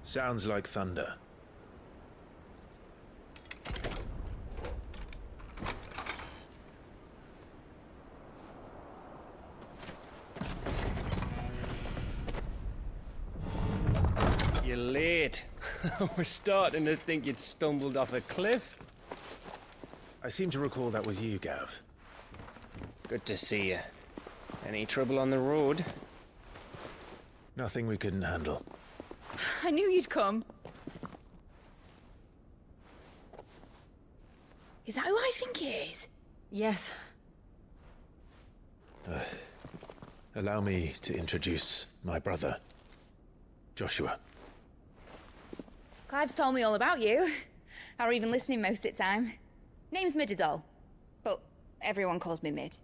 Sounds like thunder. You're late. We're starting to think you'd stumbled off a cliff. I seem to recall that was you, Gav. Good to see you. Any trouble on the road? Nothing we couldn't handle. I knew you'd come. Is that who I think it is? Yes. Allow me to introduce my brother, Joshua. Clive's told me all about you. Or even listening most of the time. Name's Midadol, but everyone calls me Mid.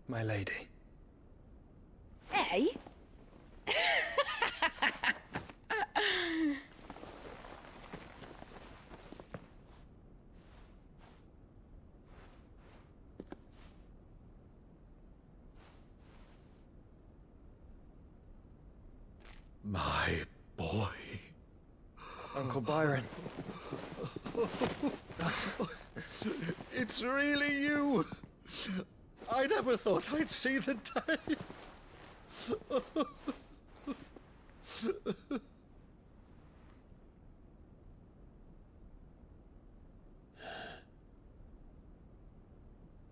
My lady. Hey? My boy. Uncle Byron. It's really you. I never thought I'd see the day.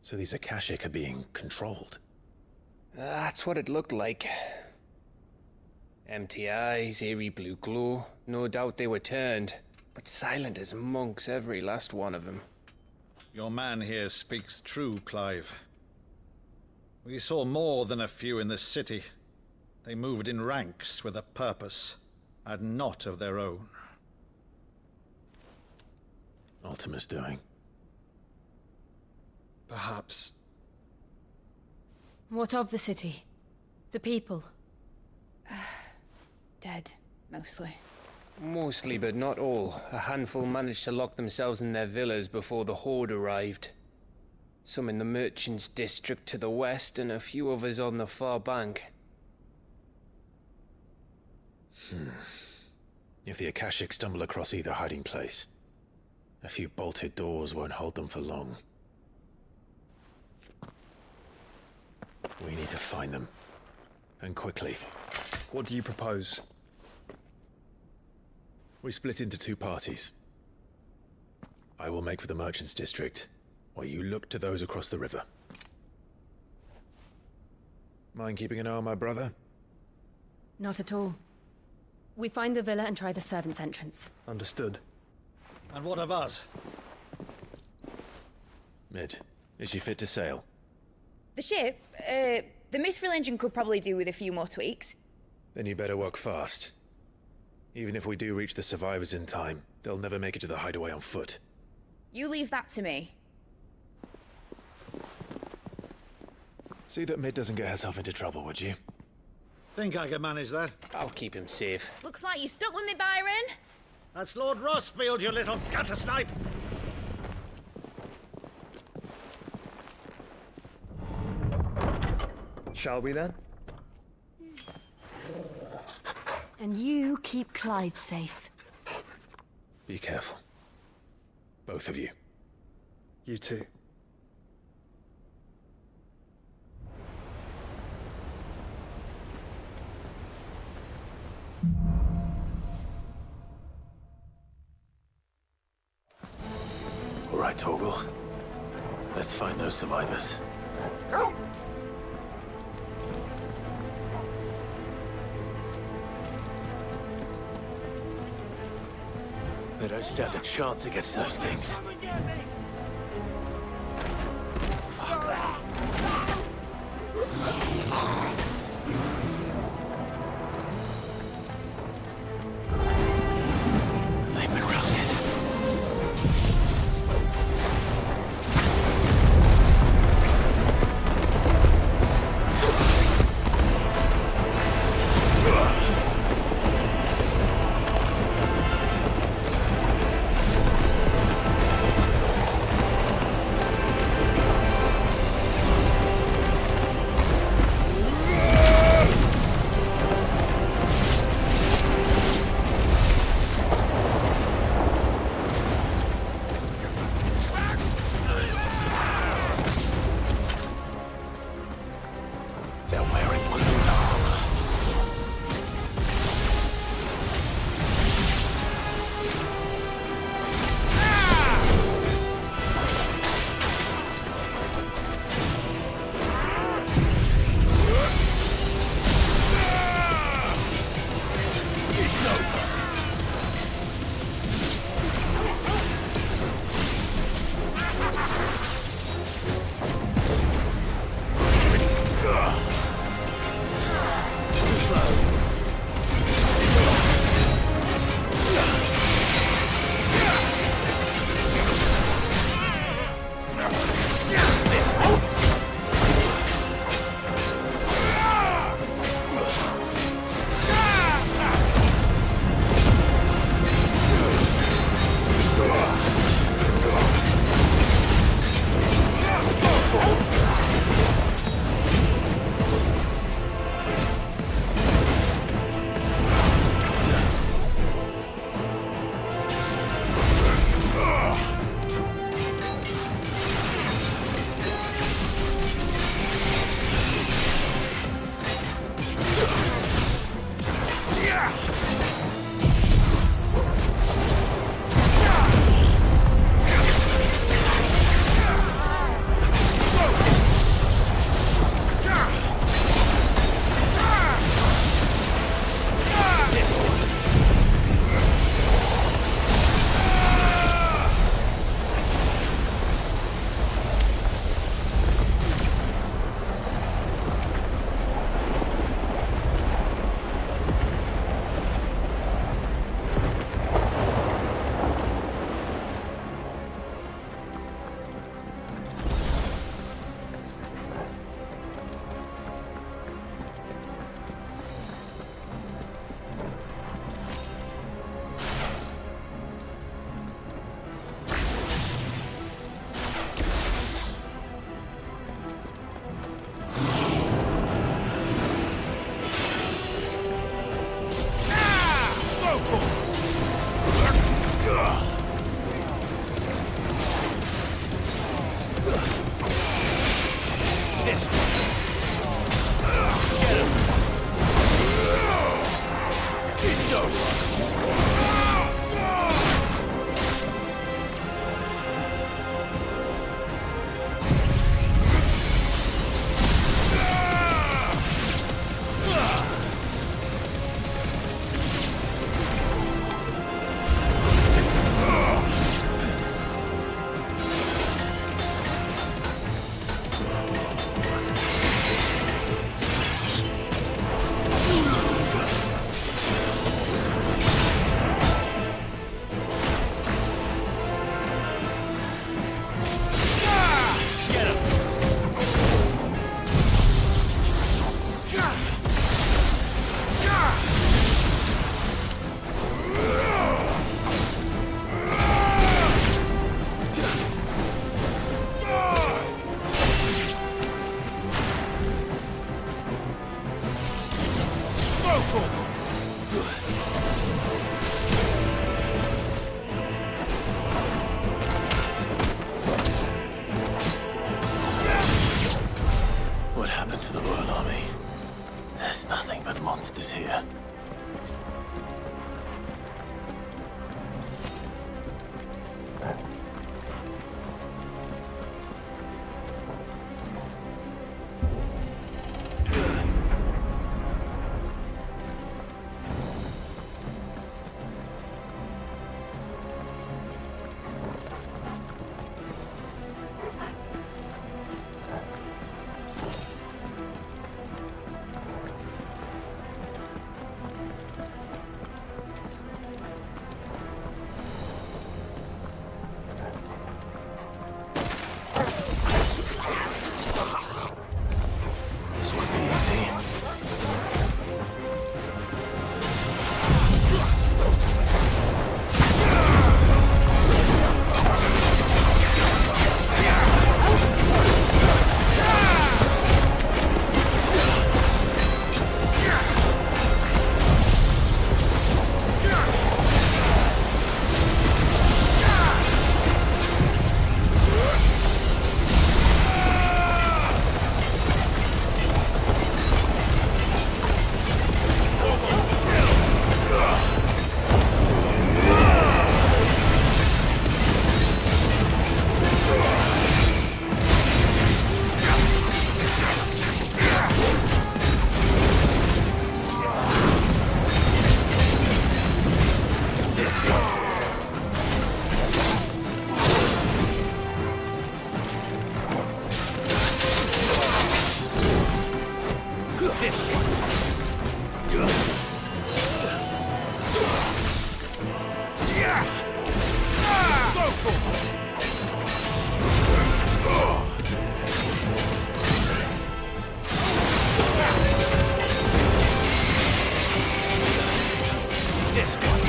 So these Akashic are being controlled. That's what it looked like. Empty eyes, eerie blue glow. No doubt they were turned, but silent as monks, every last one of them. Your man here speaks true, Clive. We saw more than a few in this city. They moved in ranks with a purpose, and not of their own. Ultima's doing. Perhaps. What of the city? The people? Dead, mostly. Mostly, but not all. A handful managed to lock themselves in their villas before the Horde arrived. Some in the Merchants' District to the west, and a few others on the far bank. If the Akashic stumble across either hiding place, a few bolted doors won't hold them for long. We need to find them. And quickly. What do you propose? We split into two parties. I will make for the Merchants' District, while you look to those across the river. Mind keeping an eye on my brother? Not at all. We find the villa and try the servants' entrance. Understood. And what of us? Mid, is she fit to sail? The ship, the Mithril engine could probably do with a few more tweaks. Then you better work fast. Even if we do reach the survivors in time, they'll never make it to the hideaway on foot. You leave that to me. See that Mid doesn't get herself into trouble, would you? Think I can manage that? I'll keep him safe. Looks like you stuck with me, Byron. That's Lord Rossfield, you little gutter snipe! Shall we then? And you keep Clive safe. Be careful. Both of you. You too. right, Torgal. Let's find those survivors. They don't stand a chance against those things. They've been routed. They're wearing blue armor. It's over. This one. Get him. It's over. What happened to the Royal Army? There's nothing but monsters here. This one.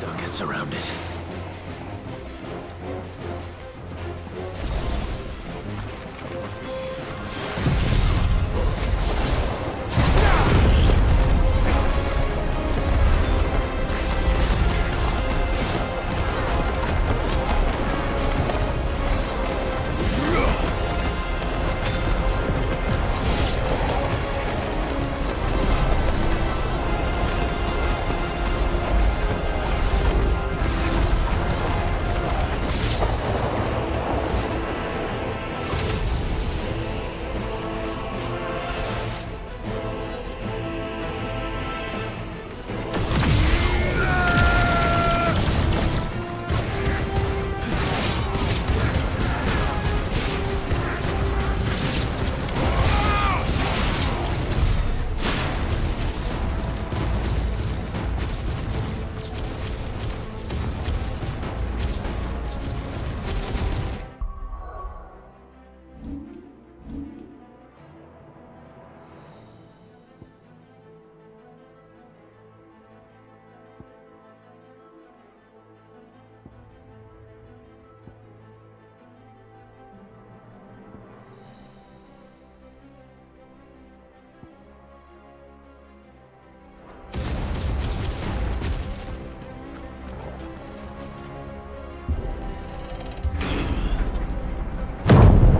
Don't get surrounded.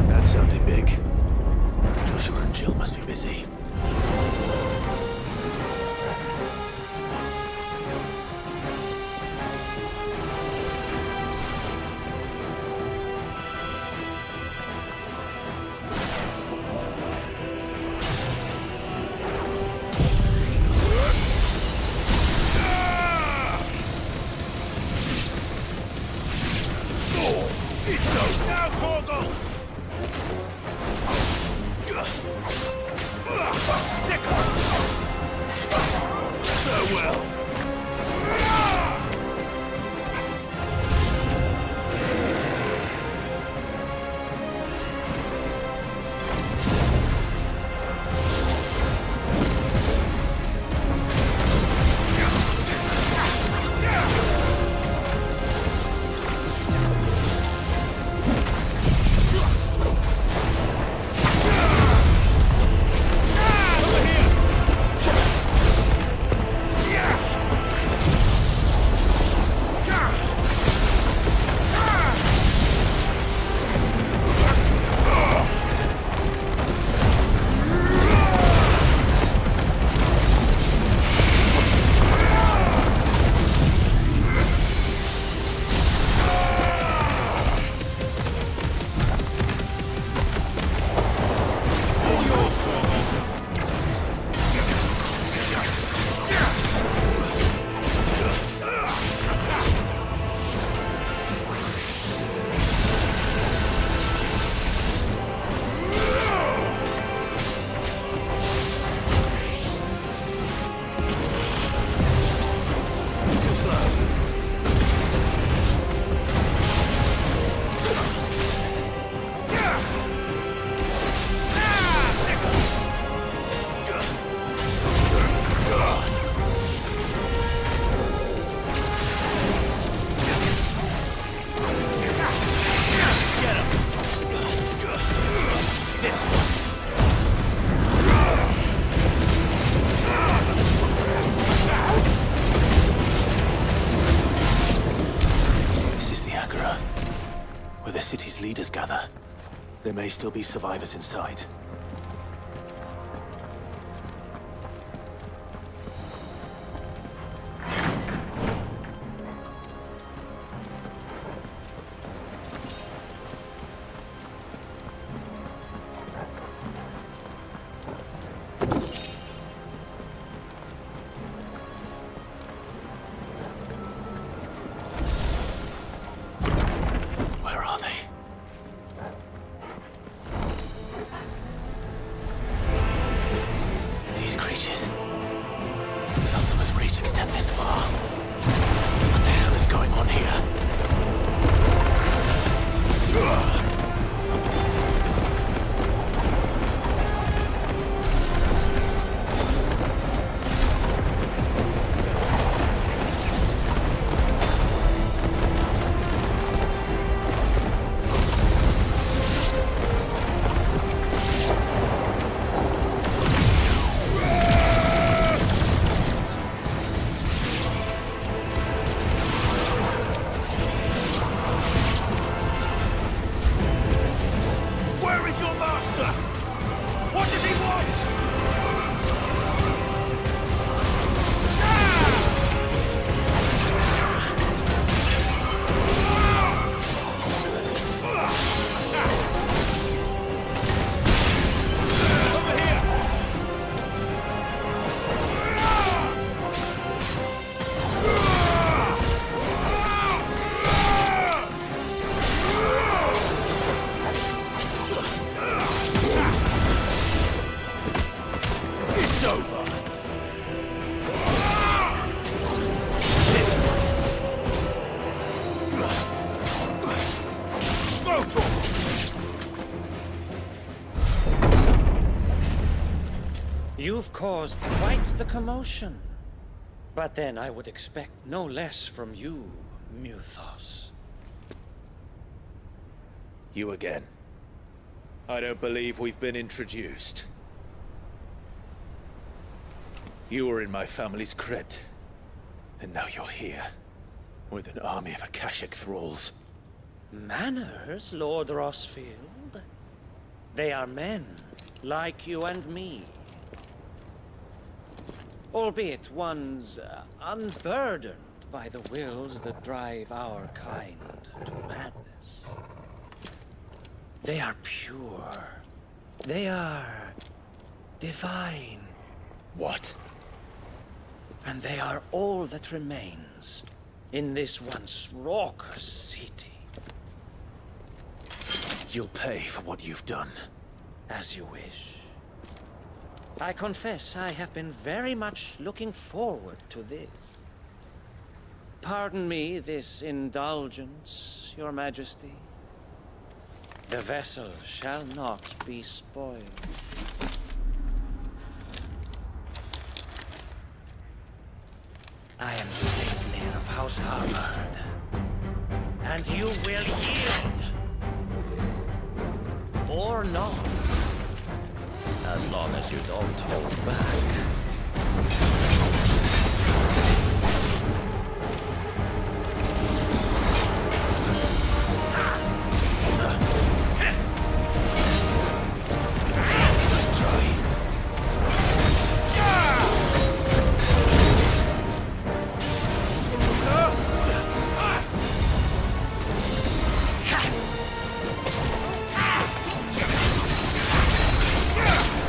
That sounded big. Joshua and Jill must be busy. It's over now, Torgal! Farewell. Yeah! leaders gather, there may still be survivors inside. You've caused quite the commotion. But then I would expect no less from you, Muthos. You again. I don't believe we've been introduced. You were in my family's crypt, and now you're here, with an army of Akashic thralls. Manners, Lord Rosfield? They are men, like you and me. Albeit ones unburdened by the wills that drive our kind to madness. They are pure. They are divine. What? And they are all that remains in this once raucous city. You'll pay for what you've done. As you wish. I confess I have been very much looking forward to this. Pardon me this indulgence, Your Majesty. The vessel shall not be spoiled. I am Sleipnir of House Harvard, and you will yield. Or not. As long as you don't hold back.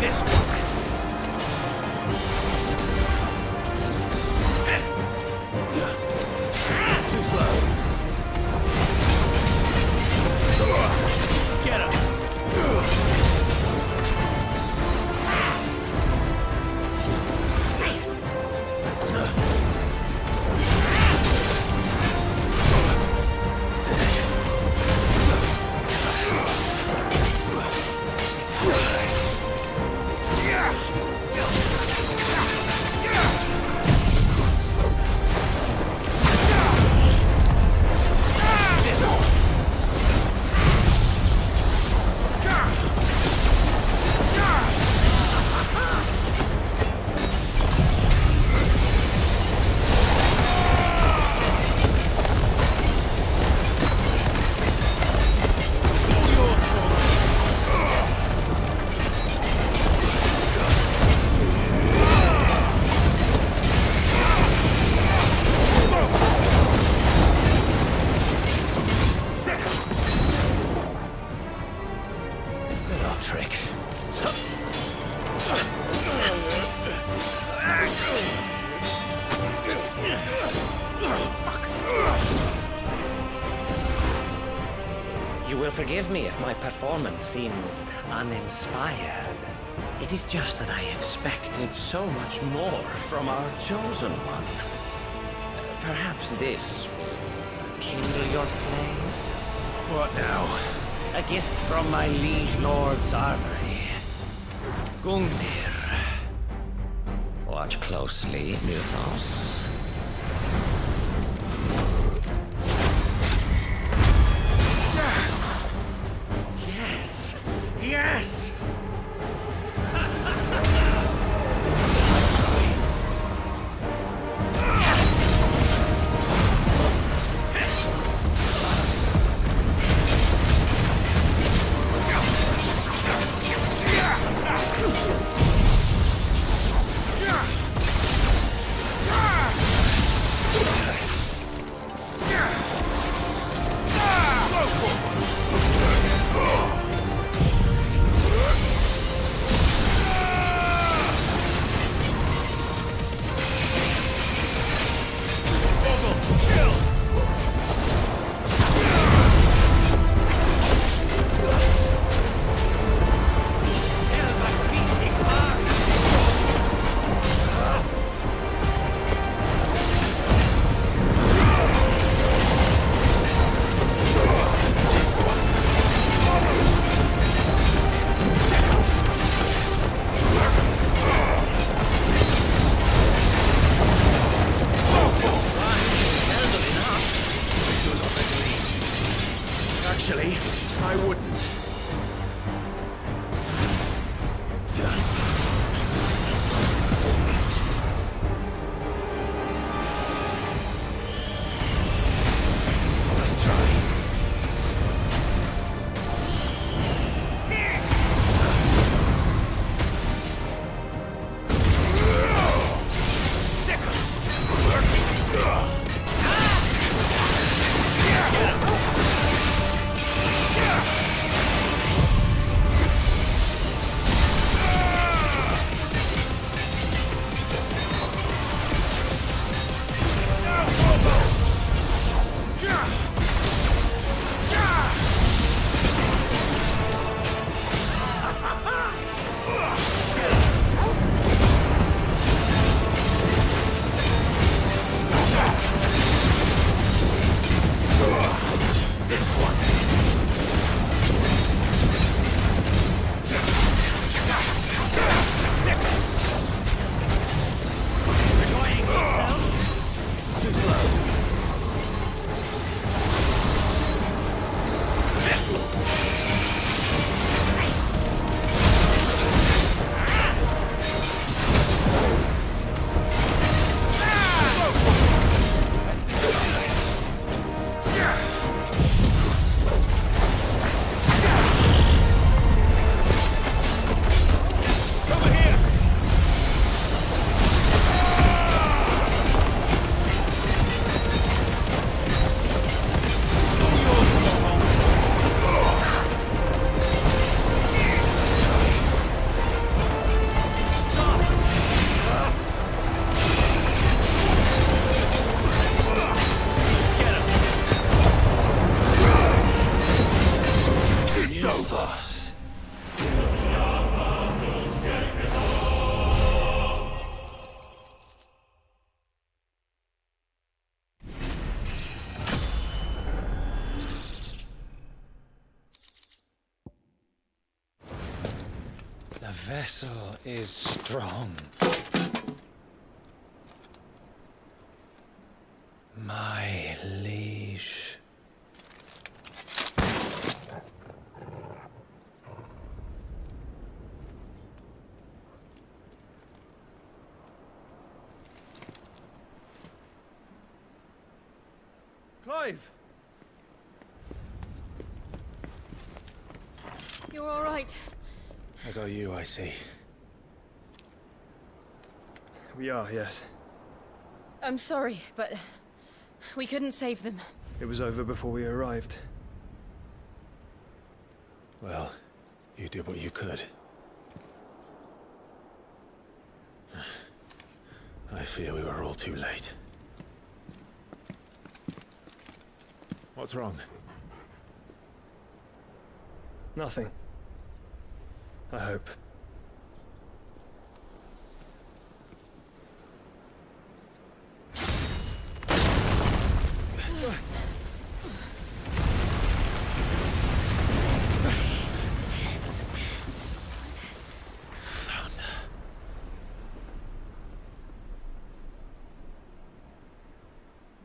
Let's try. trick. You will forgive me if my performance seems uninspired. It is just that I expected so much more from our chosen one. Perhaps this will kindle your flame? What now? A gift from my liege lord's armory. Gungnir. Watch closely, Mythos. Yes! Yes! Actually, I wouldn't. Let's try. The vessel is strong. My liege. Clive! You're all right. As are you, I see. We are, yes. I'm sorry, but we couldn't save them. It was over before we arrived. Well, you You did what you could. I fear we were all too late. What's wrong? Nothing. I hope.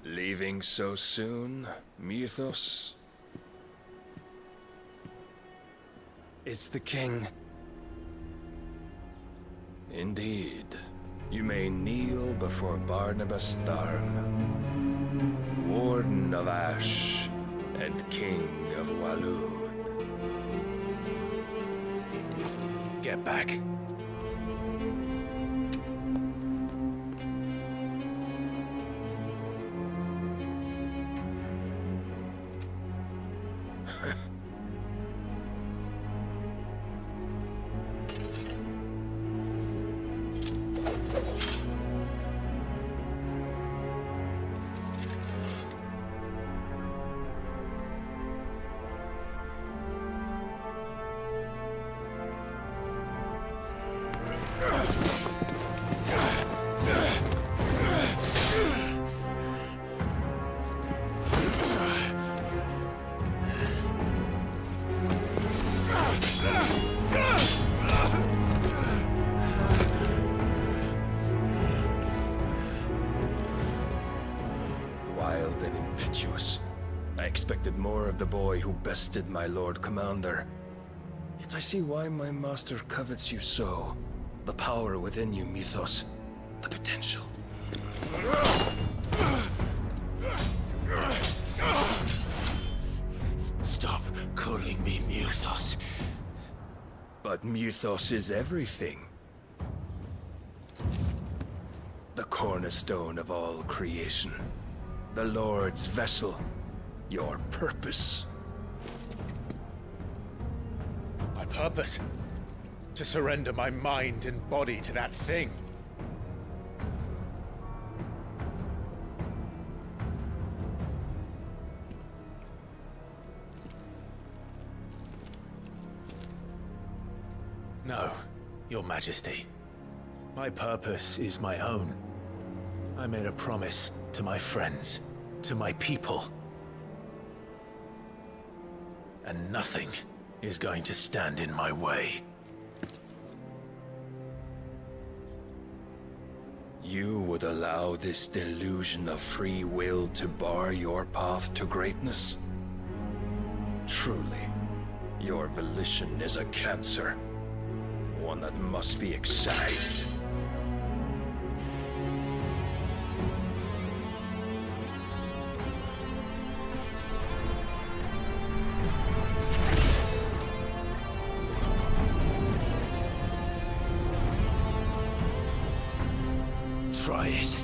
Leaving so soon, Mythos? It's the king. Indeed. You may kneel before Barnabas Tharm, Warden of Ash and King of Waloed. Get back. Wild and impetuous. I expected more of the boy who bested my Lord Commander. Yet I see why my master covets you so. The power within you, Mythos. The potential. Stop calling me Mythos. But Mythos is everything. The cornerstone of all creation. The Lord's vessel. Your purpose. My purpose? To surrender my mind and body to that thing. No, Your Majesty. My purpose is my own. I made a promise to my friends, to my people. And nothing is going to stand in my way. You would allow this delusion of free will to bar your path to greatness? Truly, your volition is a cancer. One that must be excised. Try it.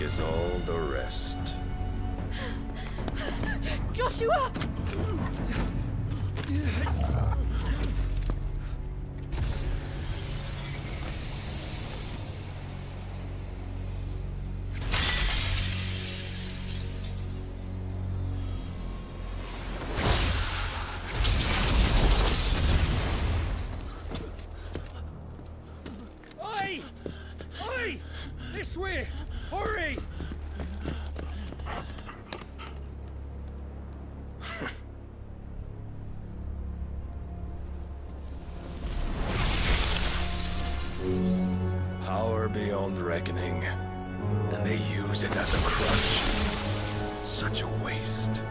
As all the rest. Joshua! Oi! Oi! This way! Hurry! Power beyond reckoning, and they use it as a crutch. Such a waste.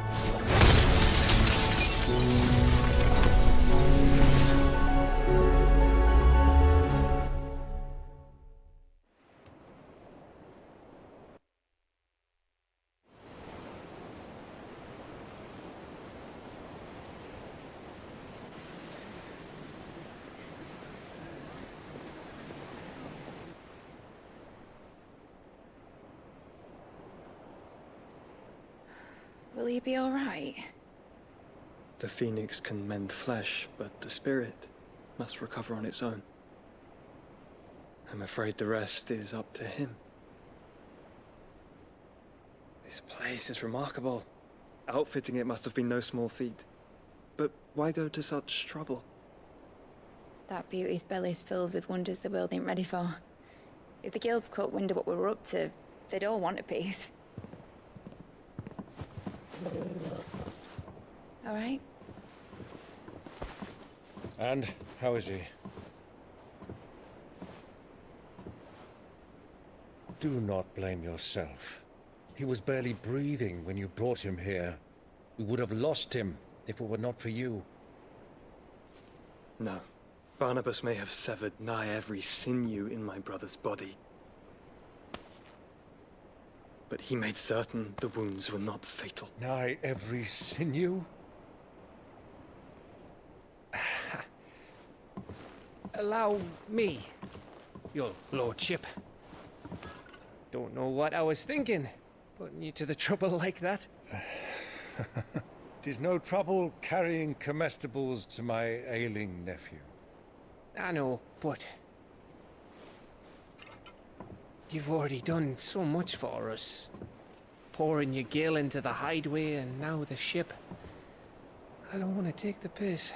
Will he be all right? The phoenix can mend flesh, but the spirit must recover on its own. I'm afraid the rest is up to him. This place is remarkable. Outfitting it must have been no small feat. But why go to such trouble? That beauty's belly's filled with wonders the world ain't ready for. If the guilds caught wind of what we were up to, they'd all want a piece. All right? And how is he? Do not blame yourself. He was barely breathing when you brought him here. We would have lost him if it were not for you. No. Barnabas may have severed nigh every sinew in my brother's body. But he made certain the wounds were not fatal. Nigh every sinew? Allow me, your lordship. Don't know what I was thinking, putting you to the trouble like that. 'Tis no trouble carrying comestibles to my ailing nephew. I know, but you've already done so much for us. Pouring your gil into the hideaway and now the ship. I don't want to take the piss.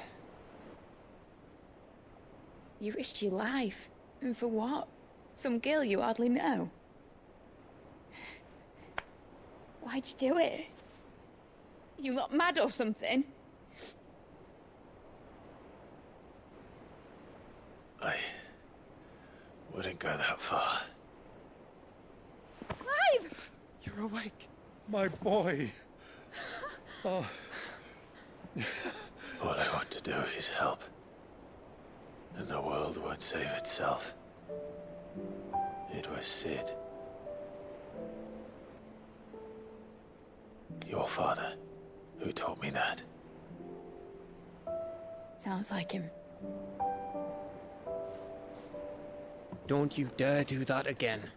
You risked your life. And for what? Some girl you hardly know. Why'd you do it? You not mad or something? I wouldn't go that far. Clive! You're awake, my boy. Oh. All I want to do is help. And the world won't save itself. It was Cid. Your father, who taught me that. Sounds like him. Don't you dare do that again.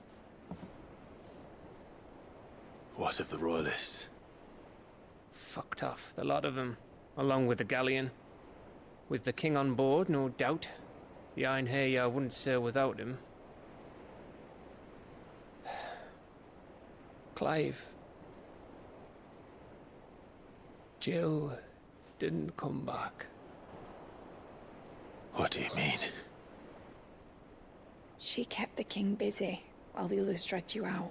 What of the Royalists? Fucked off, the lot of them, along with the galleon. With the king on board, no doubt. The Iron Hair wouldn't sail without him. Clive. Jill didn't come back. What do you mean? She kept the king busy while the others dragged you out.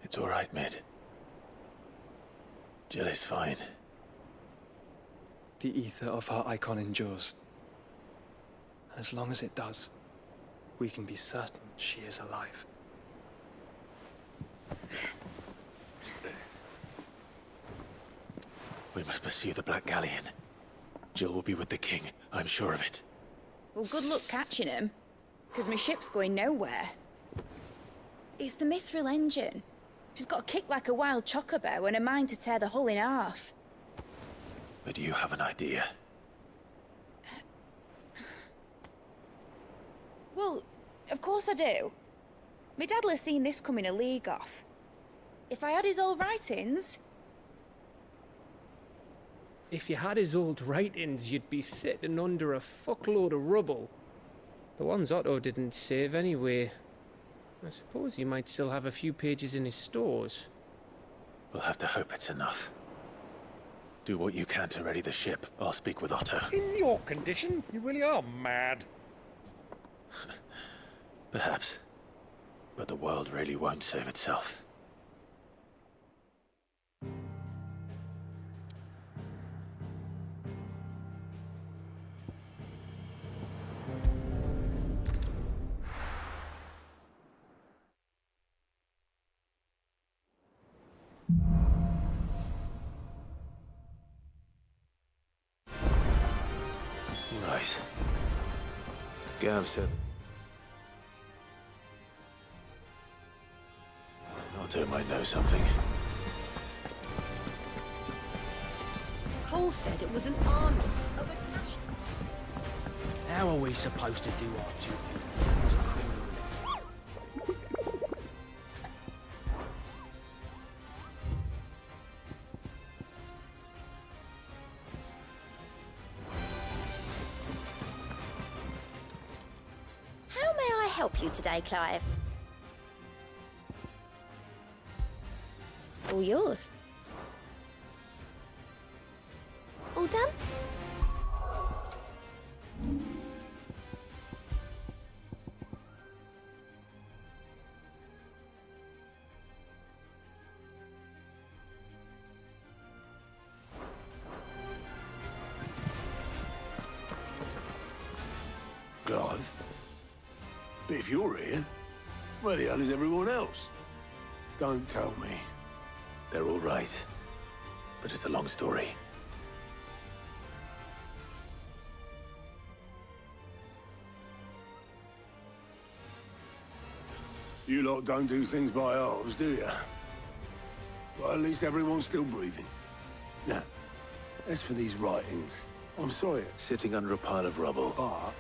It's all right, Mid. Jill is fine. The ether of her icon endures. And as long as it does, we can be certain she is alive. We must pursue the Black Galleon. Jill will be with the king, I'm sure of it. Well, good luck catching him, because my ship's going nowhere. It's the Mithril engine. She's got a kick like a wild chocobo and a mind to tear the hull in half. But you have an idea. Well, of course I do. My dad'll have seen this coming a league off. If I had his old writings... If you had his old writings, you'd be sitting under a fuckload of rubble. The ones Otto didn't save anyway. I suppose you might still have a few pages in his stores. We'll have to hope it's enough. Do what you can to ready the ship. I'll speak with Otto. In your condition, you really are mad. Perhaps. But the world really won't save itself. Right. Gav said... Otto might know something. Cole said it was an army of a cash. How are we supposed to do our duty as a crew? help you today, Clive? All yours. All done? Clive? But if you're here, where the hell is everyone else? Don't tell me. They're all right. But it's a long story. You lot don't do things by halves, do you? Well, at least everyone's still breathing. Now, as for these writings, I'm sorry. Sitting under a pile of rubble. But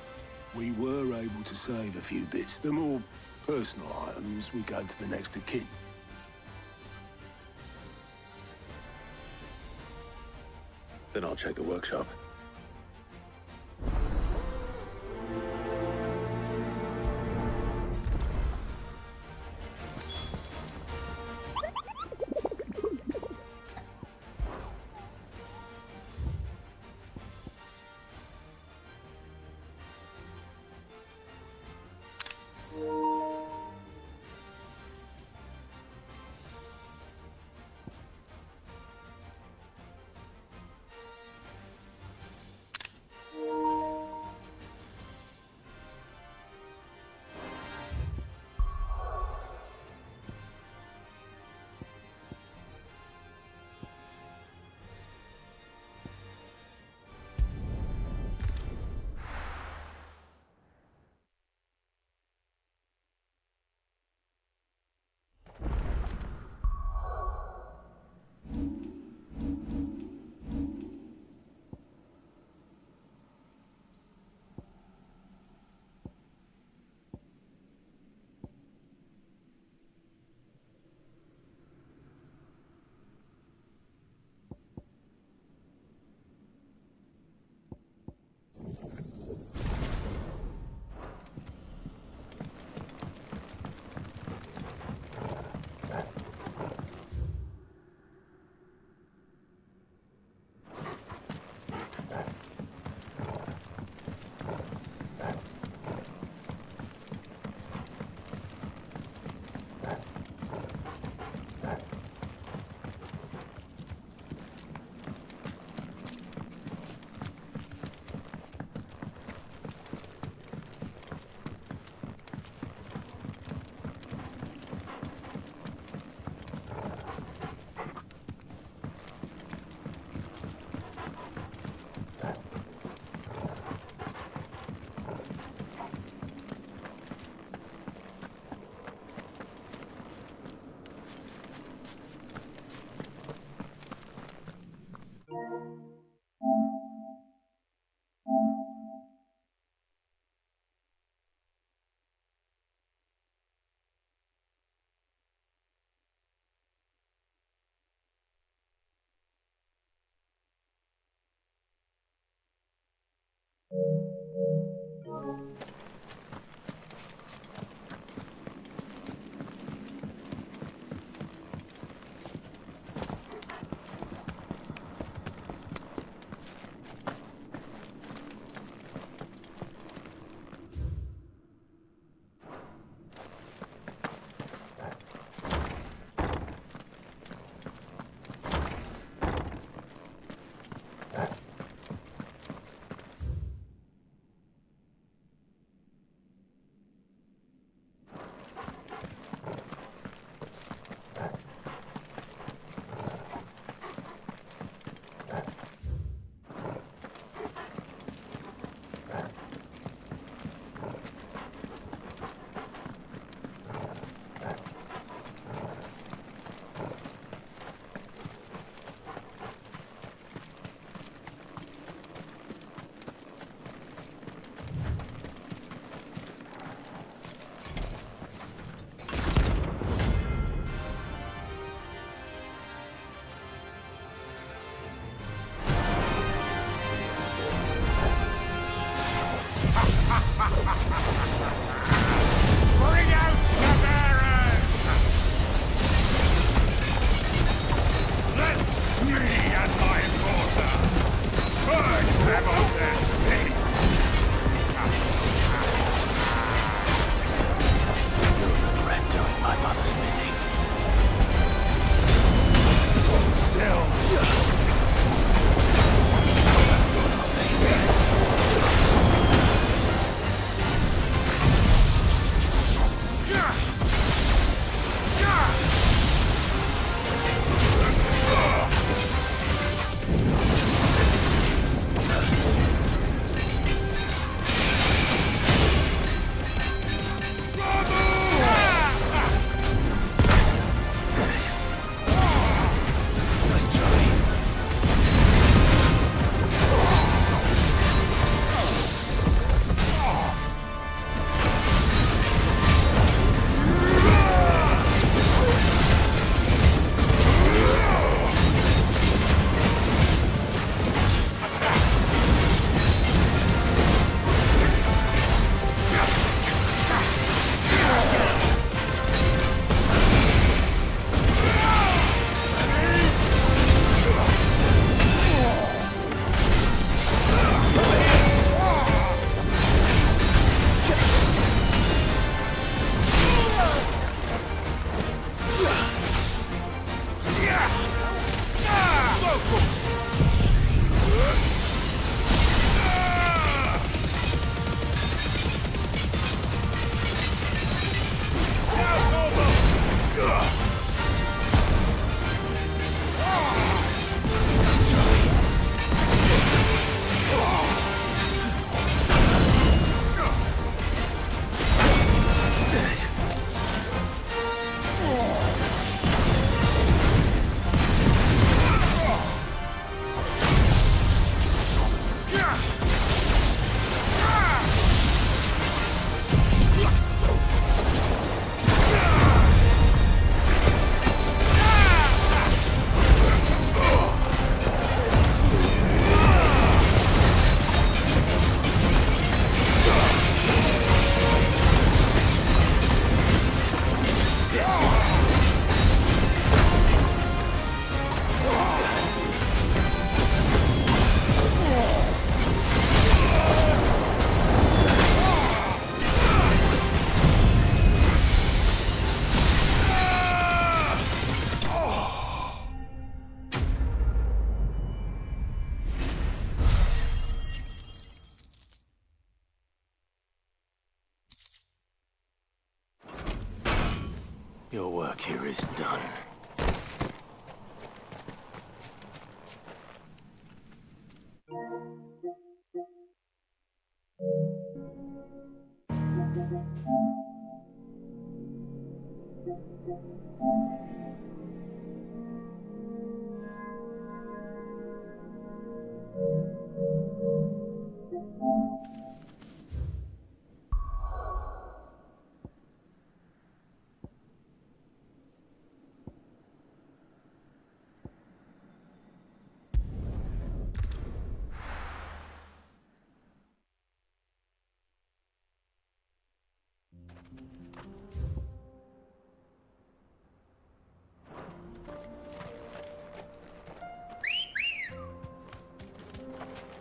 we were able to save a few bits. The more personal items we go to the next of kin. Then I'll check the workshop. Your work here is done.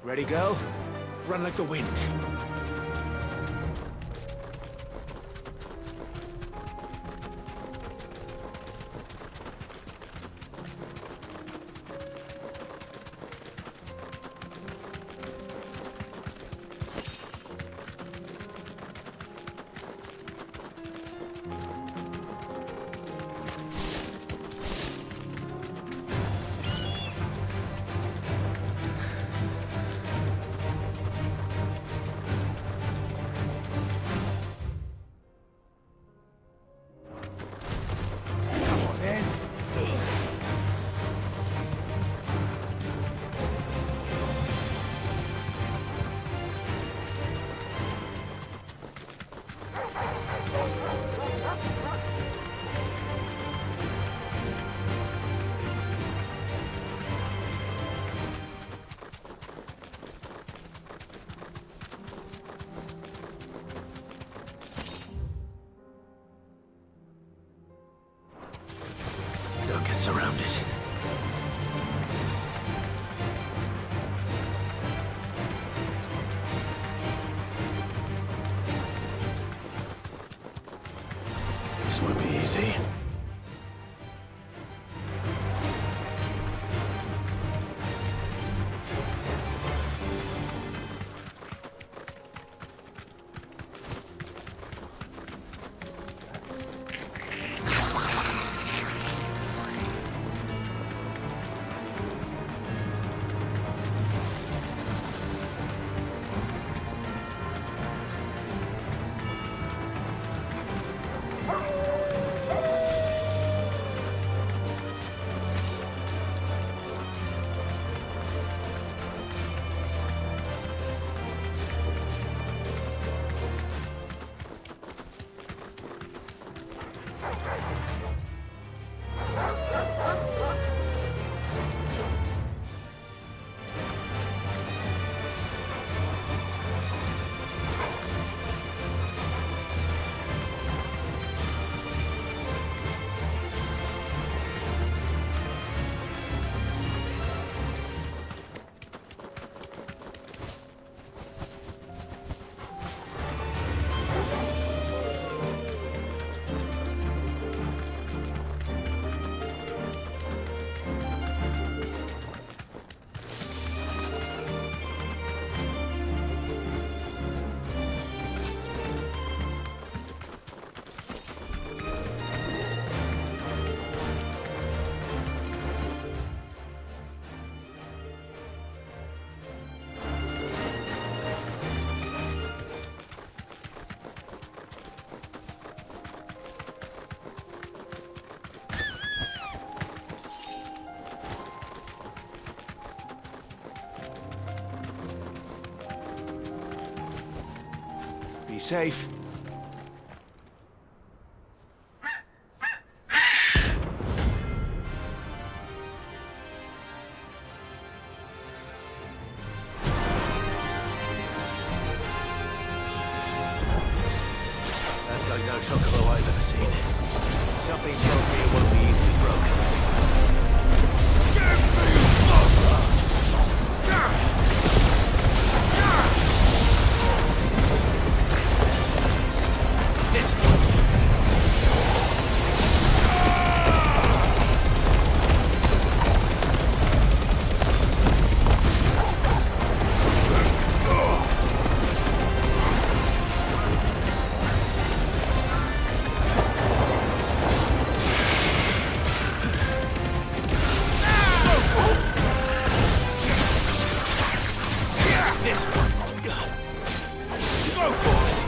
Ready, girl? Run like the wind. Surrounded. This won't be easy. Be safe. That's like no chocobo I've ever seen. Something tells me it won't be easily broken. this one. Go for it!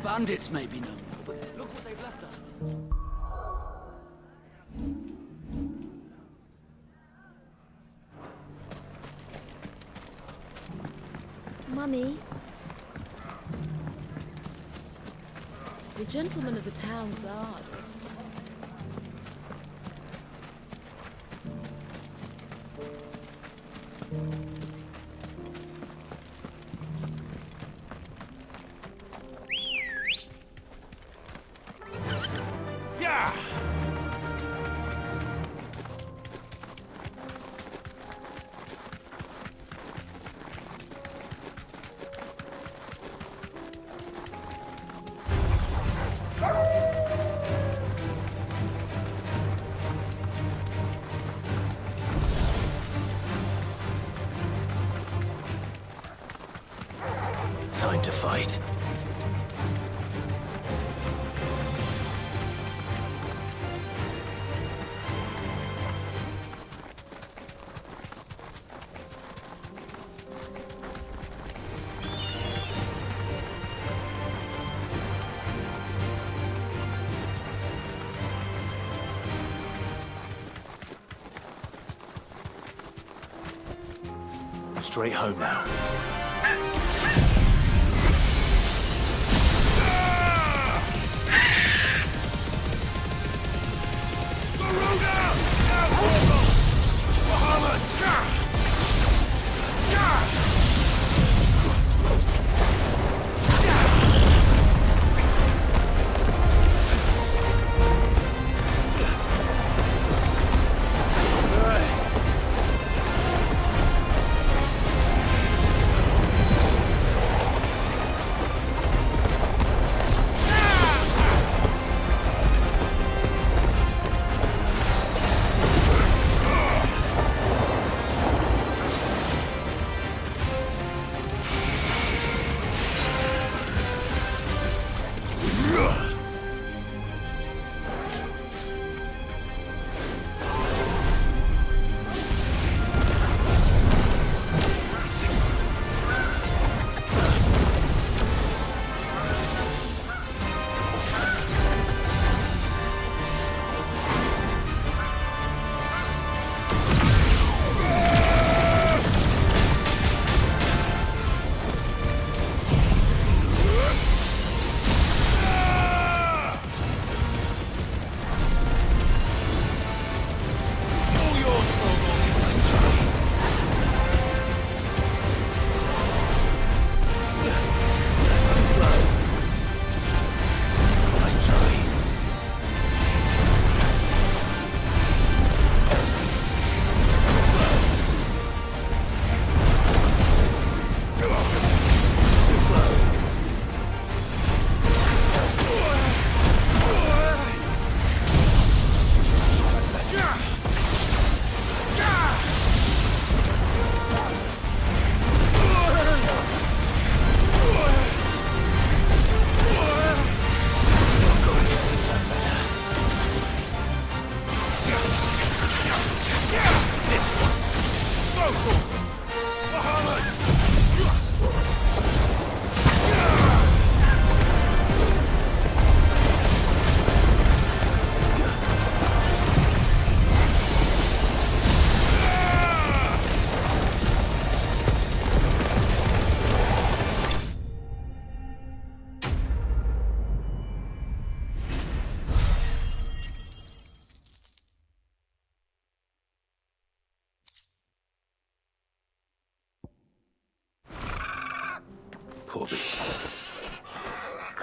Bandits may be no more, but look what they've left us with. Mummy? The gentleman of the town guard was... Time to fight. Straight home now.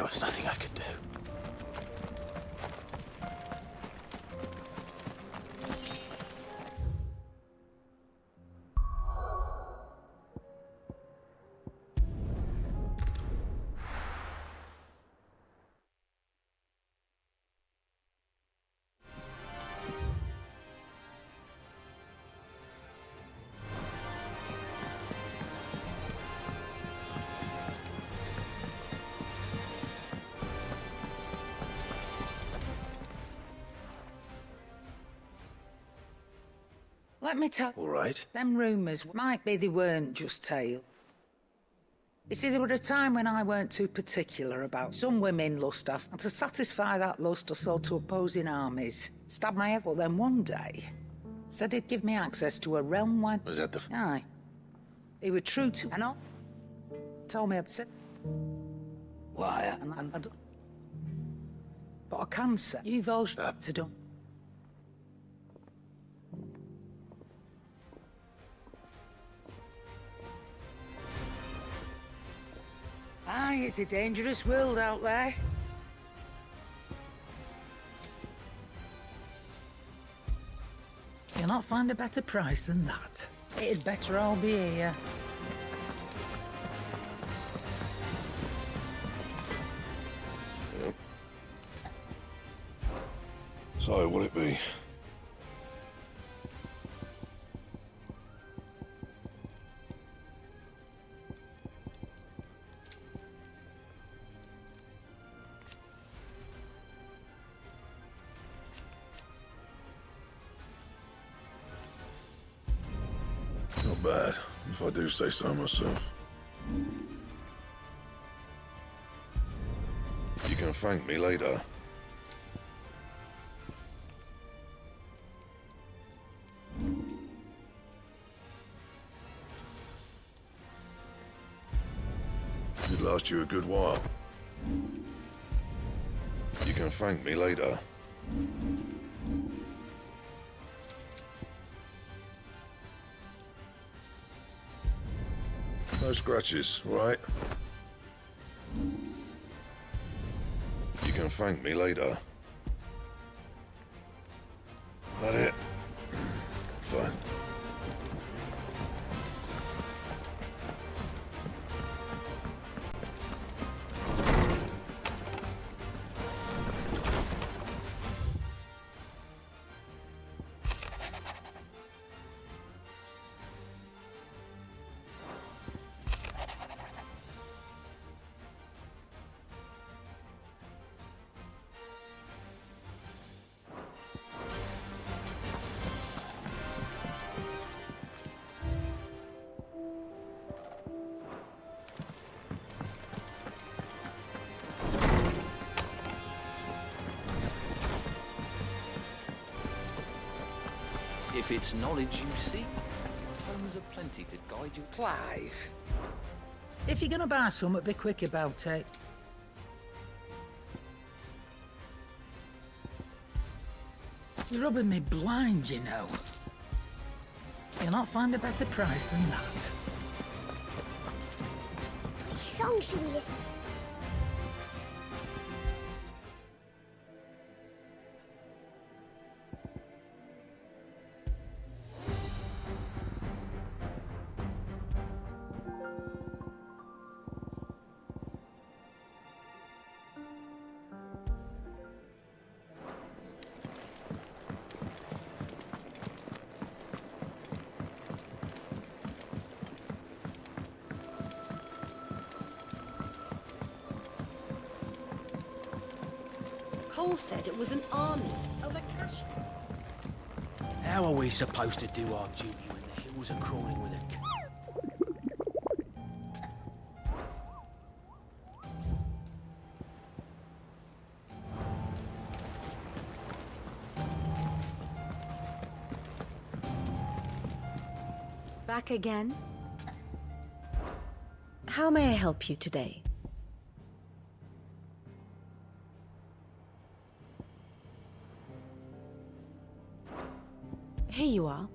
was nothing I could do. Let me tell... All right. Them rumours might be they weren't just tale. You see, there were a time when I weren't too particular about some women lust after, and to satisfy that lust I sold to opposing armies. Stabbed my head, well then one day, said he'd give me access to a realm wide... Was that the... Aye. He were true to... And all... Told me upset... Why? And but I can say, you've all to do... Aye, it's a dangerous world out there. You'll not find a better price than that. It'd better all be here. Yep. So, what'll it be? Not bad, if I do say so myself. You can thank me later. It'd last you a good while. You can thank me later. No scratches, right? You can thank me later. That it? Fine. If it's knowledge you seek, homes are plenty to guide you. Clive, if you're gonna buy something, be quick about it. You're rubbing me blind, you know. You'll not find a better price than that. Which song should we listen? Cole said it was an army of Akash. How are we supposed to do our duty when the hills are crawling with a... Back again? How may I help you today? Here you are.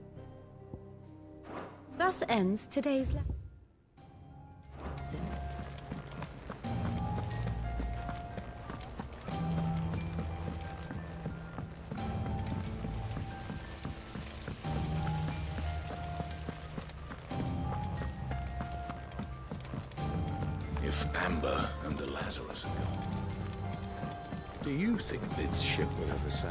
Thus ends today's lesson. if Amber and the Lazarus are gone. Do you think Mid's ship will ever sail?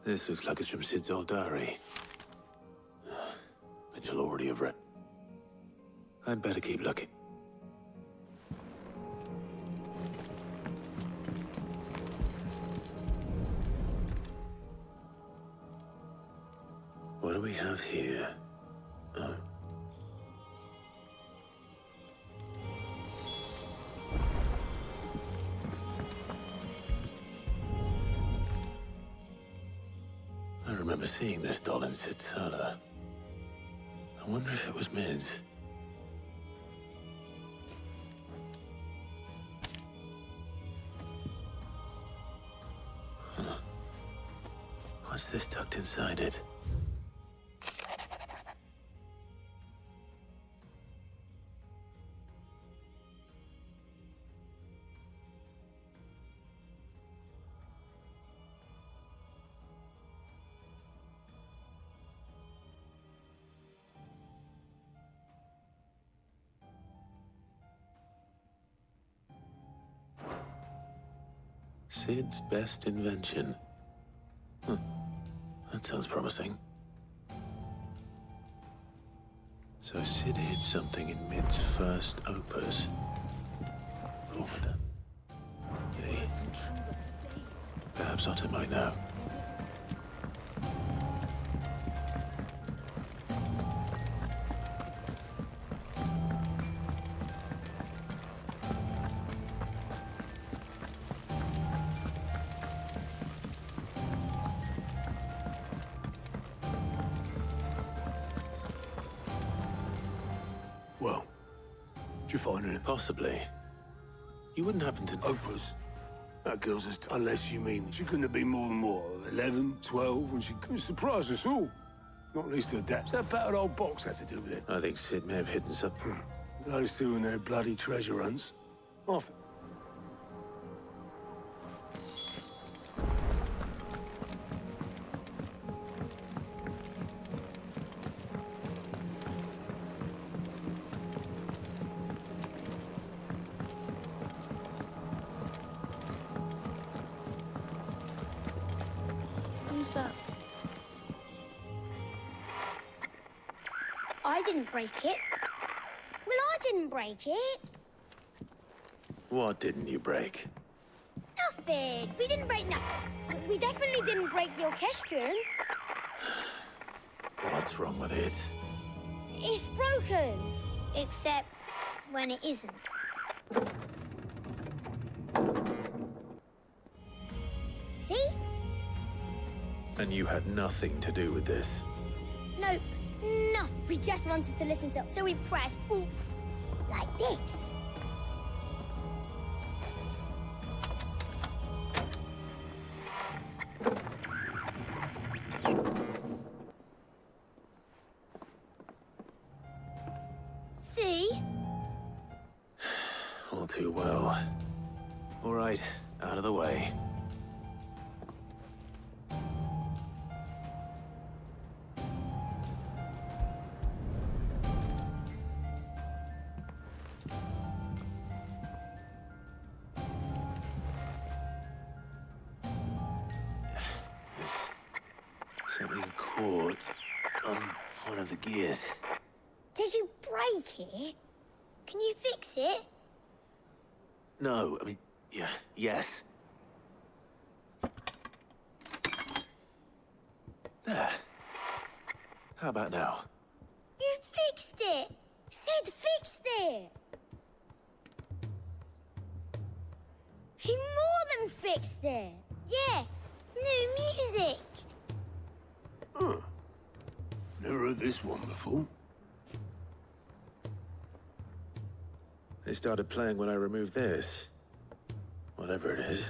This looks like it's from Sid's old diary. Which I'll already have read. I'd better keep looking. What do we have here? Oh. I remember seeing this doll in Sid's cellar. I wonder if it was Mid's. Huh. What's this tucked inside it? Sid's best invention. That sounds promising. So Sid hid something in Mid's first opus. Formula. Yay. Perhaps Otto might know. Well, did you find anything? Possibly. You wouldn't happen to... Opus. That girl's just... Unless you mean she couldn't have been more than, what, 11, 12, when she couldn't surprise us all. Not least her dad. What's that battered old box have to do with it? I think Sid may have hidden something. Those two and their bloody treasure hunts. Often. Who's that? I didn't break it. Well, I didn't break it. What didn't you break? Nothing. We didn't break nothing. We definitely didn't break the orchestrion. What's wrong with it? It's broken. Except when it isn't. See? And you had nothing to do with this? Nope. No. We just wanted to listen to it. So we press ooh, like this. See? All too well. All right, out of the way. Something caught on one of the gears. Did you break it? Can you fix it? No, I mean, yeah, yes. There. How about now? You fixed it! Sid fixed it! He more than fixed it! Yeah, new music! Huh. Never heard this one before. They started playing when I removed this. Whatever it is.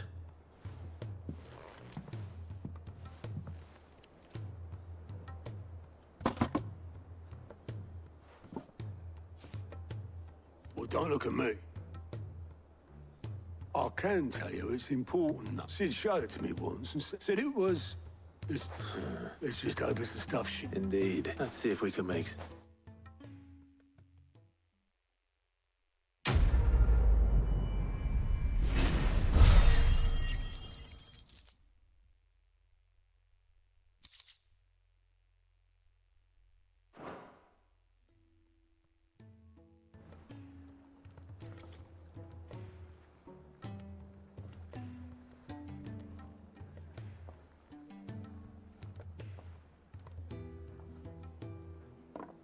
Well, don't look at me. can tell you it's important. Sid showed it to me once and said it was... Let's just hope it's the stuff she... Indeed. Let's see if we can make...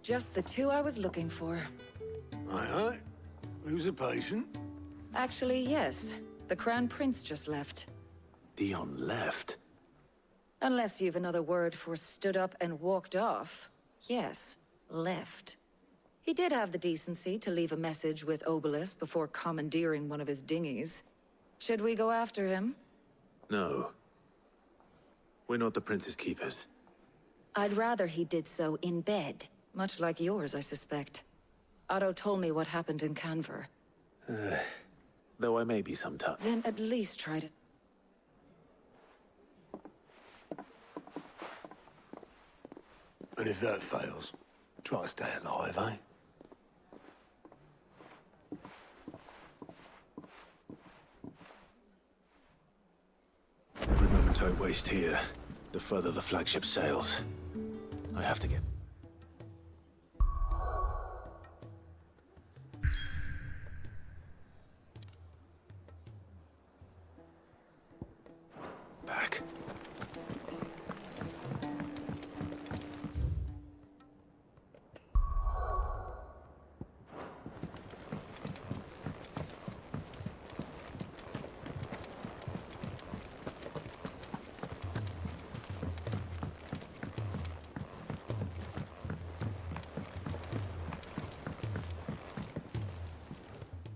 Just the two I was looking for. Aye. Who's a patient? Actually, yes. The Crown Prince just left. Dion left? Unless you've another word for stood up and walked off. Yes, left. He did have the decency to leave a message with Obelisk before commandeering one of his dinghies. Should we go after him? No. We're not the Prince's keepers. I'd rather he did so in bed. Much like yours, I suspect. Otto told me what happened in Canver. Though I may be some tough. Then at least try to... And if that fails, try to stay alive, eh? Every moment I waste here, the further the flagship sails. I have to get... back.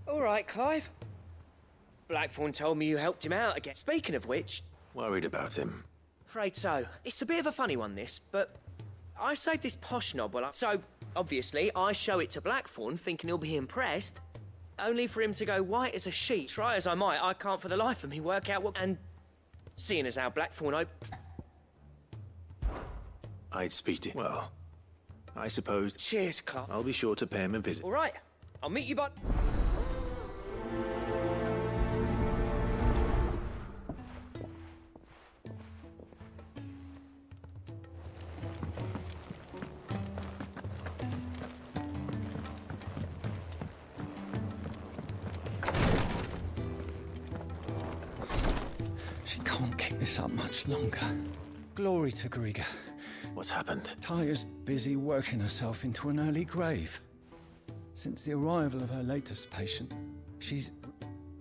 All right, Clive. Blackthorn told me you helped him out again. Speaking of which... Worried about him. Afraid so. It's a bit of a funny one, this, but I saved this posh knob so, obviously, I show it to Blackthorn, thinking he'll be impressed, only for him to go white as a sheet. Try as I might, I can't for the life of me work out what... And seeing as how Blackthorn I'd speak to him. Well, I suppose... Cheers, Clive. I'll be sure to pay him a visit. All right, I'll meet you, bud. She can't keep this up much longer. Glory to Griga. What's happened? Taya's busy working herself into an early grave. Since the arrival of her latest patient,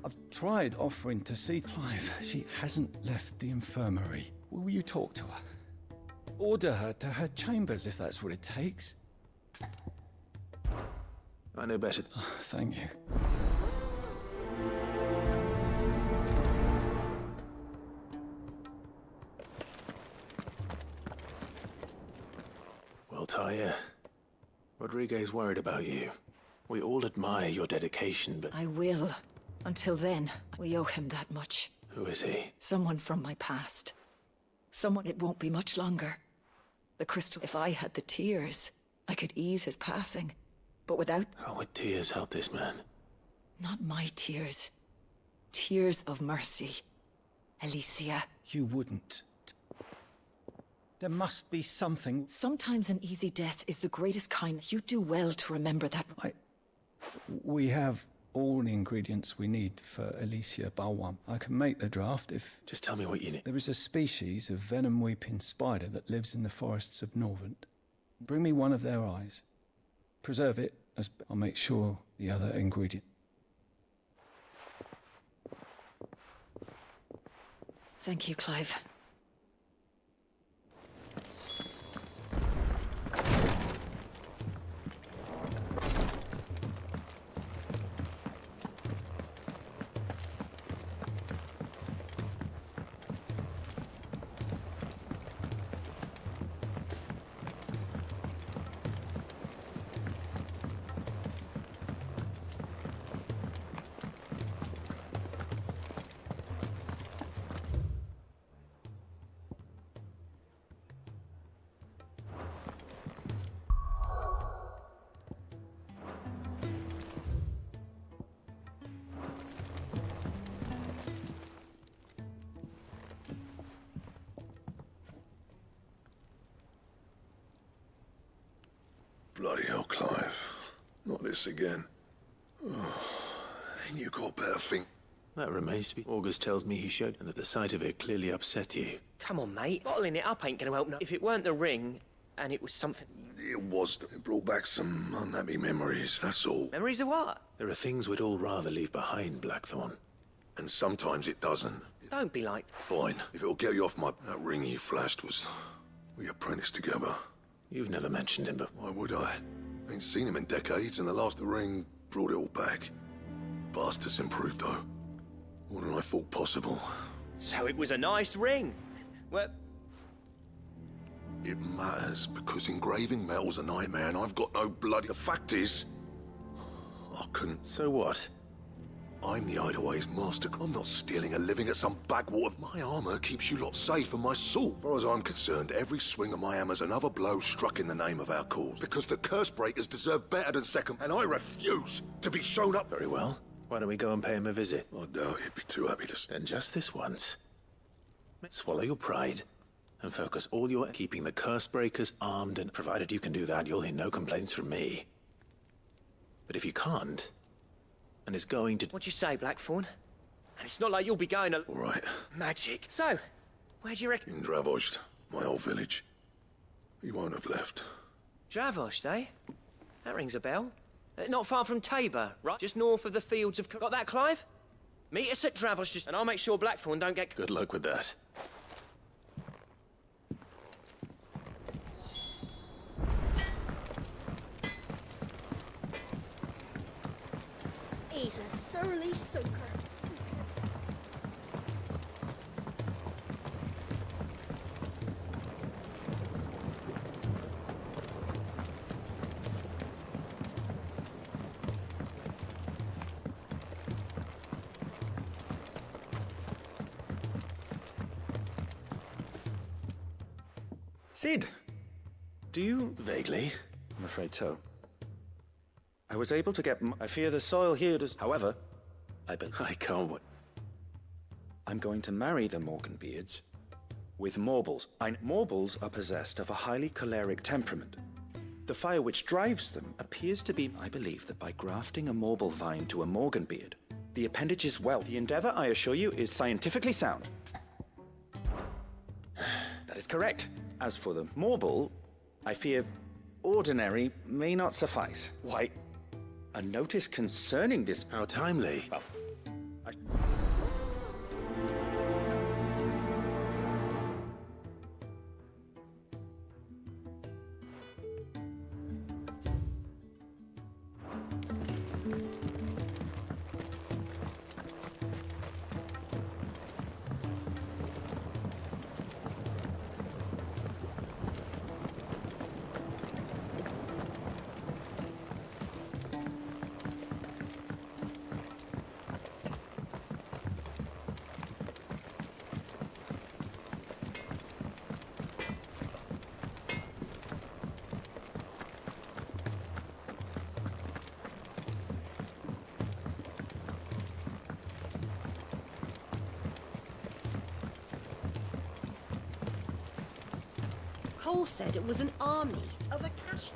I've tried offering to see Clive. She hasn't left the infirmary. Will you talk to her? Order her to her chambers if that's what it takes. I know better. Thank you. Well, Taya, Rodriguez worried about you. We all admire your dedication, but... I will. Until then, we owe him that much. Who is he? Someone from my past. Someone it won't be much longer. The crystal... If I had the tears, I could ease his passing. But without... How would tears help this man? Not my tears. Tears of mercy. Alicia. You wouldn't. There must be something... Sometimes an easy death is the greatest kind. You do well to remember that. We have all the ingredients we need for Alicia Balwam. I can make the draft if... Just tell me what you need. There is a species of venom-weeping spider that lives in the forests of Norvent. Bring me one of their eyes. Preserve it, as I'll make sure the other ingredient... Thank you, Clive. Bloody hell, Clive. Not this again. Oh, ain't you got better think? That remains to be. August tells me he showed, and that the sight of it clearly upset you. Come on, mate. Bottling it up ain't gonna help no. If it weren't the ring, and it was something... It was. It brought back some unhappy memories, that's all. Memories of what? There are things we'd all rather leave behind, Blackthorn. And sometimes it doesn't. Don't be like... Fine. If it'll get you off my... That ring he flashed was... We apprenticed together. You've never mentioned him before. Why would I? Ain't seen him in decades, and the last ring brought it all back. Bastard's improved, though. More than I thought possible. So it was a nice ring. Well... It matters, because engraving metal's a nightmare, and I've got no bloody... The fact is... I couldn't... So what? I'm the Hideaway's master. I'm not stealing a living at some backwater. My armor keeps you lot safe, and my sword. As far as I'm concerned, every swing of my hammer's another blow struck in the name of our cause. Because the curse breakers deserve better than second, and I refuse to be shown up. Very well. Why don't we go and pay him a visit? I doubt he'd be too happy to... Then just this once. Swallow your pride, and focus all your... keeping the curse breakers armed, and provided you can do that, you'll hear no complaints from me. But if you can't... and it's going to... What'd you say, Blackthorn? And it's not like you'll be going to... All right. Magic. So, where do you reckon... In Dravost, my old village. He won't have left. Dravost, eh? That rings a bell. Not far from Tabor, right? Just north of the fields of... Got that, Clive? Meet us at Dravost, and I'll make sure Blackthorn don't get... Good luck with that. He's a surly soaker. Cid! Do you... Vaguely. I'm afraid so. I was able to get... I fear the soil here does... However, I can't wait. I'm going to marry the Morganbeards with Morbles. Morbles are possessed of a highly choleric temperament. The fire which drives them appears to be... I believe that by grafting a Morble vine to a Morganbeard, the appendage is well. The endeavor, I assure you, is scientifically sound. That is correct. As for the Morble, I fear ordinary may not suffice. Why, a notice concerning this... How timely. Well, Cole said it was an army of Akashi.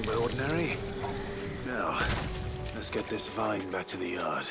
anything but ordinary. Now, let's get this vine back to the yard.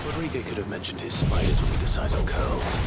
Rodrigo could have mentioned his spiders would be the size of curls.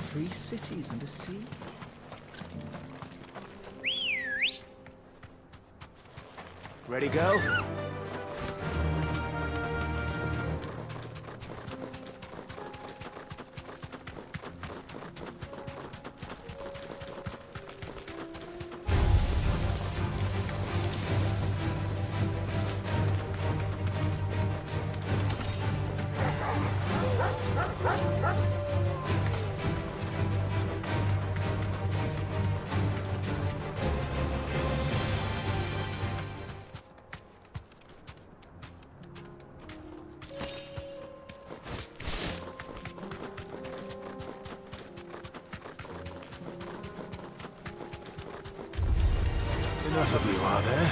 Free cities under sea? Ready, go? enough of you, are there?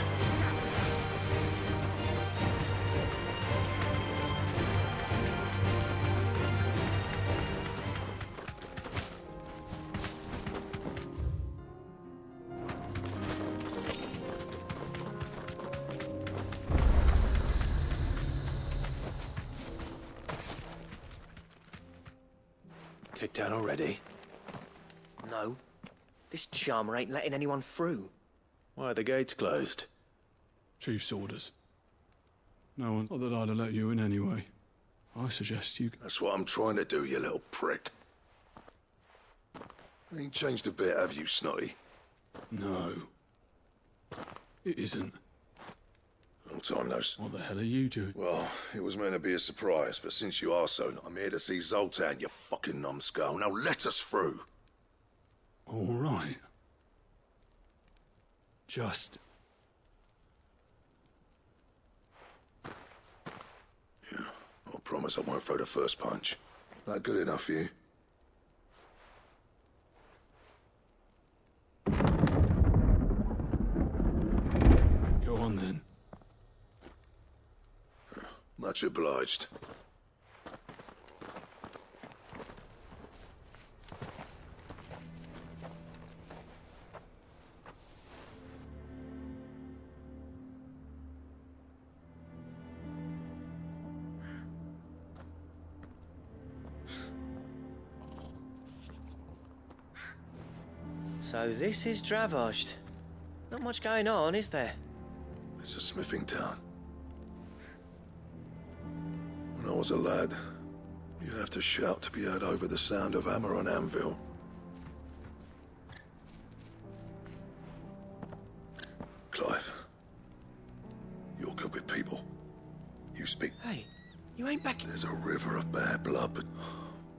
Kicked out already? No. This charmer ain't letting anyone through. Why are the gates closed? Chief's orders. No one thought that I'd have let you in anyway. I suggest you... That's what I'm trying to do, you little prick. Ain't changed a bit, have you, Snotty? No. It isn't. Long time no... What the hell are you doing? Well, it was meant to be a surprise, but since you are so... I'm here to see Zoltan, you fucking numbskull. Now let us through. All right. Just... Yeah, I promise I won't throw the first punch. That good enough for you? Go on then. Much obliged. So this is Dravosht. Not much going on, is there? It's a smithing town. When I was a lad, you'd have to shout to be heard over the sound of hammer on anvil. Clive, you're good with people. You speak. Hey, you ain't back. There's a river of bad blood,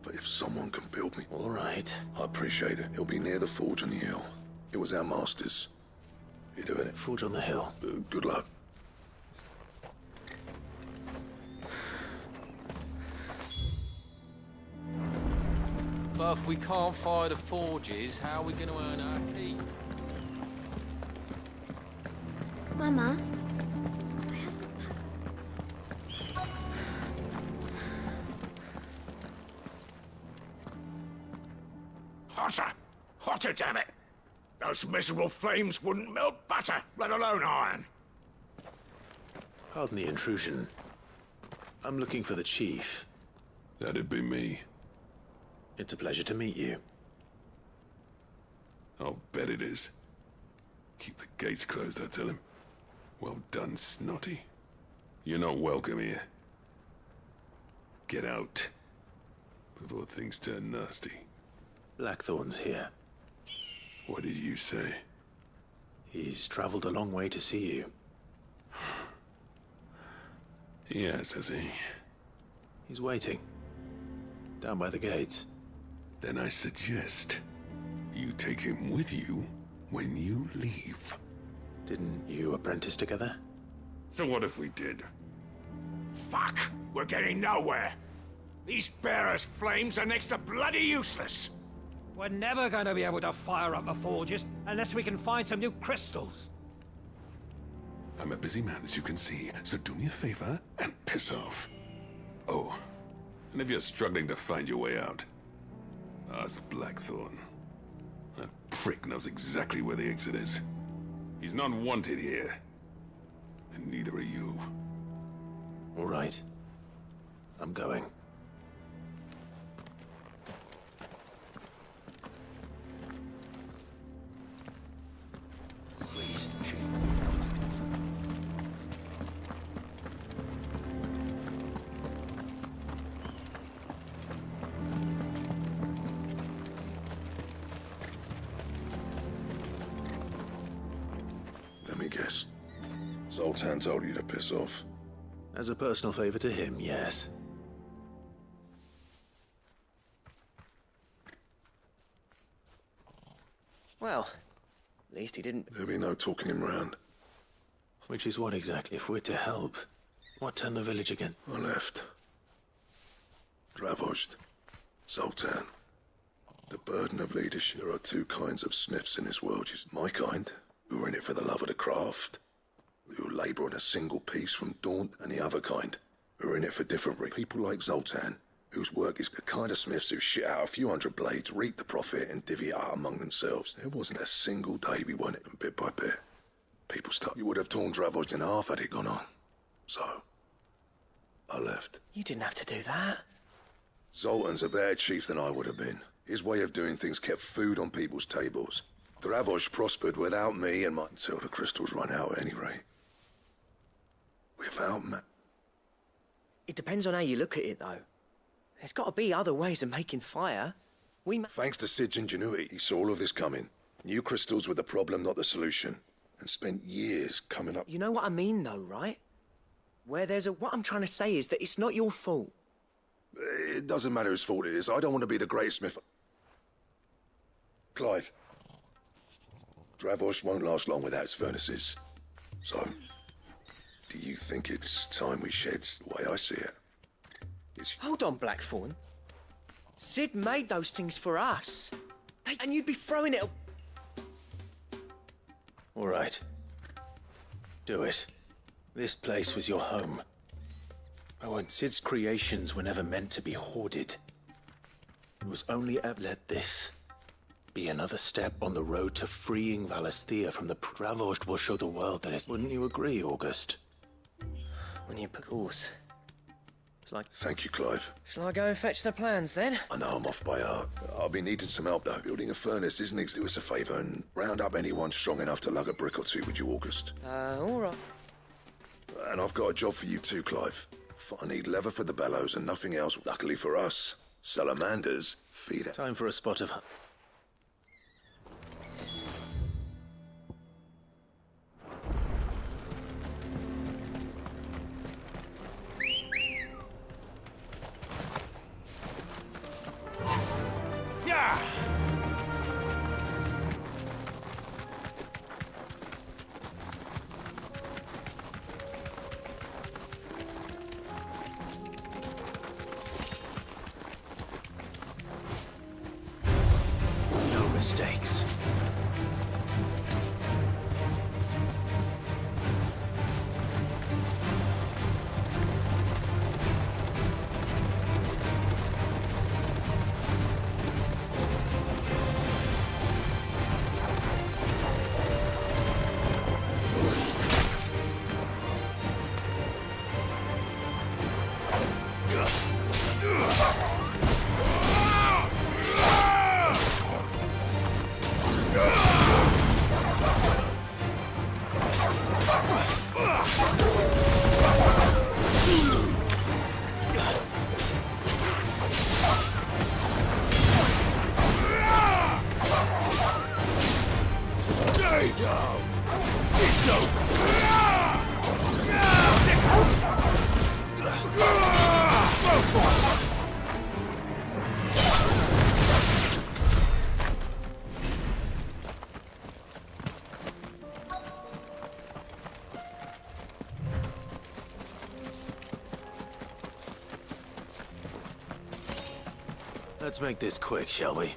but if someone can build me... All right. I appreciate it. It'll be near the forge on the hill. It was our master's. You doing it? Forge on the hill. Good luck. But if we can't fire the forges, how are we going to earn our keep? Mama? Hotter! Hotter, damn it! Those miserable flames wouldn't melt butter, let alone iron. Pardon the intrusion. I'm looking for the chief. That'd be me. It's a pleasure to meet you. I'll bet it is. Keep the gates closed, I tell him. Well done, Snotty. You're not welcome here. Get out. Before things turn nasty. Blackthorn's here. What did you say? He's traveled a long way to see you. Yes, has he? He's waiting. Down by the gates. Then I suggest you take him with you when you leave. Didn't you apprentice together? So what if we did? Fuck! We're getting nowhere. These bearers' flames are next to bloody useless. We're never going to be able to fire up the forges unless we can find some new crystals. I'm a busy man, as you can see, so do me a favor and piss off. Oh, and if you're struggling to find your way out, ask Blackthorn. That prick knows exactly where the exit is. He's not wanted here. And neither are you. All right. I'm going. Please, Chief. Let me guess. Zoltan told you to piss off. As a personal favor to him, yes. Well, at least he didn't... There'll be no talking him round. Which is what exactly? If we're to help, what turned the village again? I left. Dravosht. Zoltan. The burden of leadership. There are two kinds of smiths in this world. My kind, who are in it for the love of the craft, who labour on a single piece from dawn, and the other kind, who are in it for different reasons. People like Zoltan, whose work is the kind of smiths who shit out a few hundred blades, reap the profit, and divvy it out among themselves. There wasn't a single day we weren't it, bit by bit. People start. You would have torn Dravos in half had it gone on. So, I left. You didn't have to do that. Zoltan's a better chief than I would have been. His way of doing things kept food on people's tables. Dravos prospered without me and my... until the crystals run out at any rate. Without me... It depends on how you look at it, though. There's got to be other ways of making fire. Thanks to Sid's ingenuity, he saw all of this coming. Knew crystals were the problem, not the solution. And spent years coming up... You know what I mean, though, right? Where there's a... What I'm trying to say is that it's not your fault. It doesn't matter whose fault it is. I don't want to be the greatest smith. Clive. Dravos won't last long without its furnaces. So, do you think it's time we shed the way I see it? Hold on, Blackthorn. Sid made those things for us. And you'd be throwing it... All right. Do it. This place was your home. Oh, and Sid's creations were never meant to be hoarded. It was only ever let this be another step on the road to freeing Valisthea from the Dravos will show the world that it's... Wouldn't you agree, August? When you... Of course. It's like... Thank you, Clive. Shall I go and fetch the plans, then? I know I'm off by heart. I'll be needing some help, though. Building a furnace isn't do us a favour and round up anyone strong enough to lug a brick or two, would you, August? All right. And I've got a job for you too, Clive. I need leather for the bellows and nothing else. Luckily for us, salamanders feed it. Time for a spot of... Yeah! No mistakes. Stay down! It's over! Let's make this quick, shall we?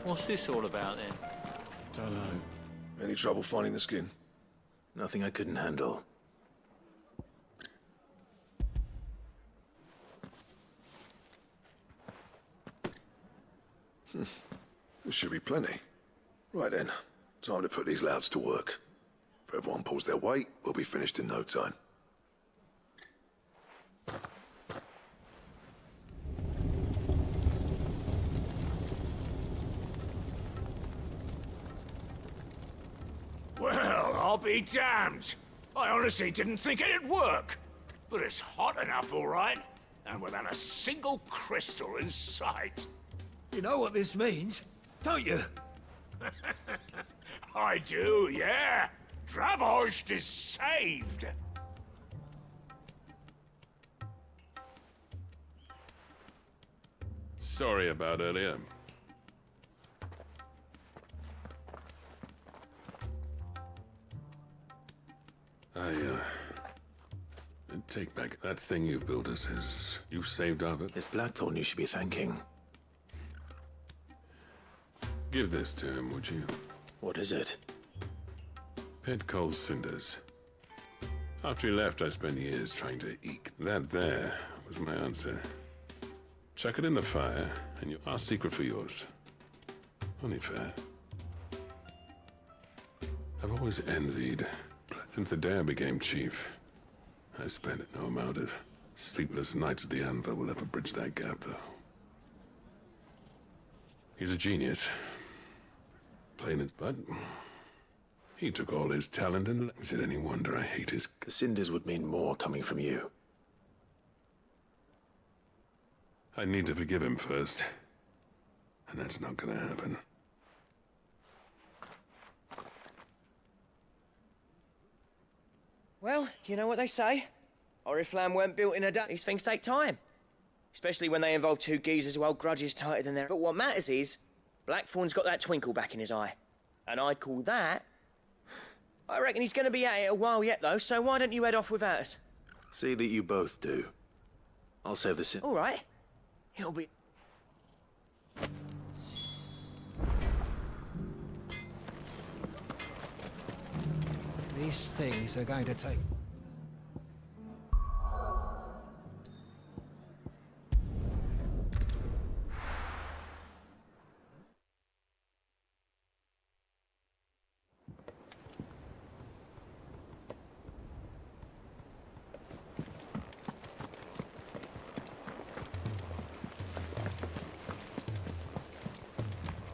What's this all about then? Don't know. Any trouble finding the skin? Nothing I couldn't handle. There should be plenty. Right then, time to put these louds to work. If everyone pulls their weight, we'll be finished in no time. Well, I'll be damned. I honestly didn't think it'd work. But it's hot enough, all right. And without a single crystal in sight. You know what this means, don't you? I do, yeah. Dravost is saved. Sorry about earlier. Take back that thing you built us as you saved of it. It's Blackthorn you should be thanking. Give this to him, would you? What is it? Pet coal cinders. After he left, I spent years trying to eke. That there was my answer. Chuck it in the fire, and our secret for yours. Only fair. I've always envied. Since the day I became chief, I spent no amount of sleepless nights at the Anvil will ever bridge that gap, though. He's a genius. Plain as but he took all his talent and is it any wonder I hate his... The cinders would mean more coming from you. I need to forgive him first. And that's not gonna happen. Well, you know what they say. Oriflamme weren't built in a day. These things take time. Especially when they involve two geezers who hold grudges tighter than their... But what matters is, Blackthorn's got that twinkle back in his eye. And I'd call that... I reckon he's gonna be at it a while yet, though, so why don't you head off without us? See that you both do. I'll save the All right. It'll be... These things are going to take...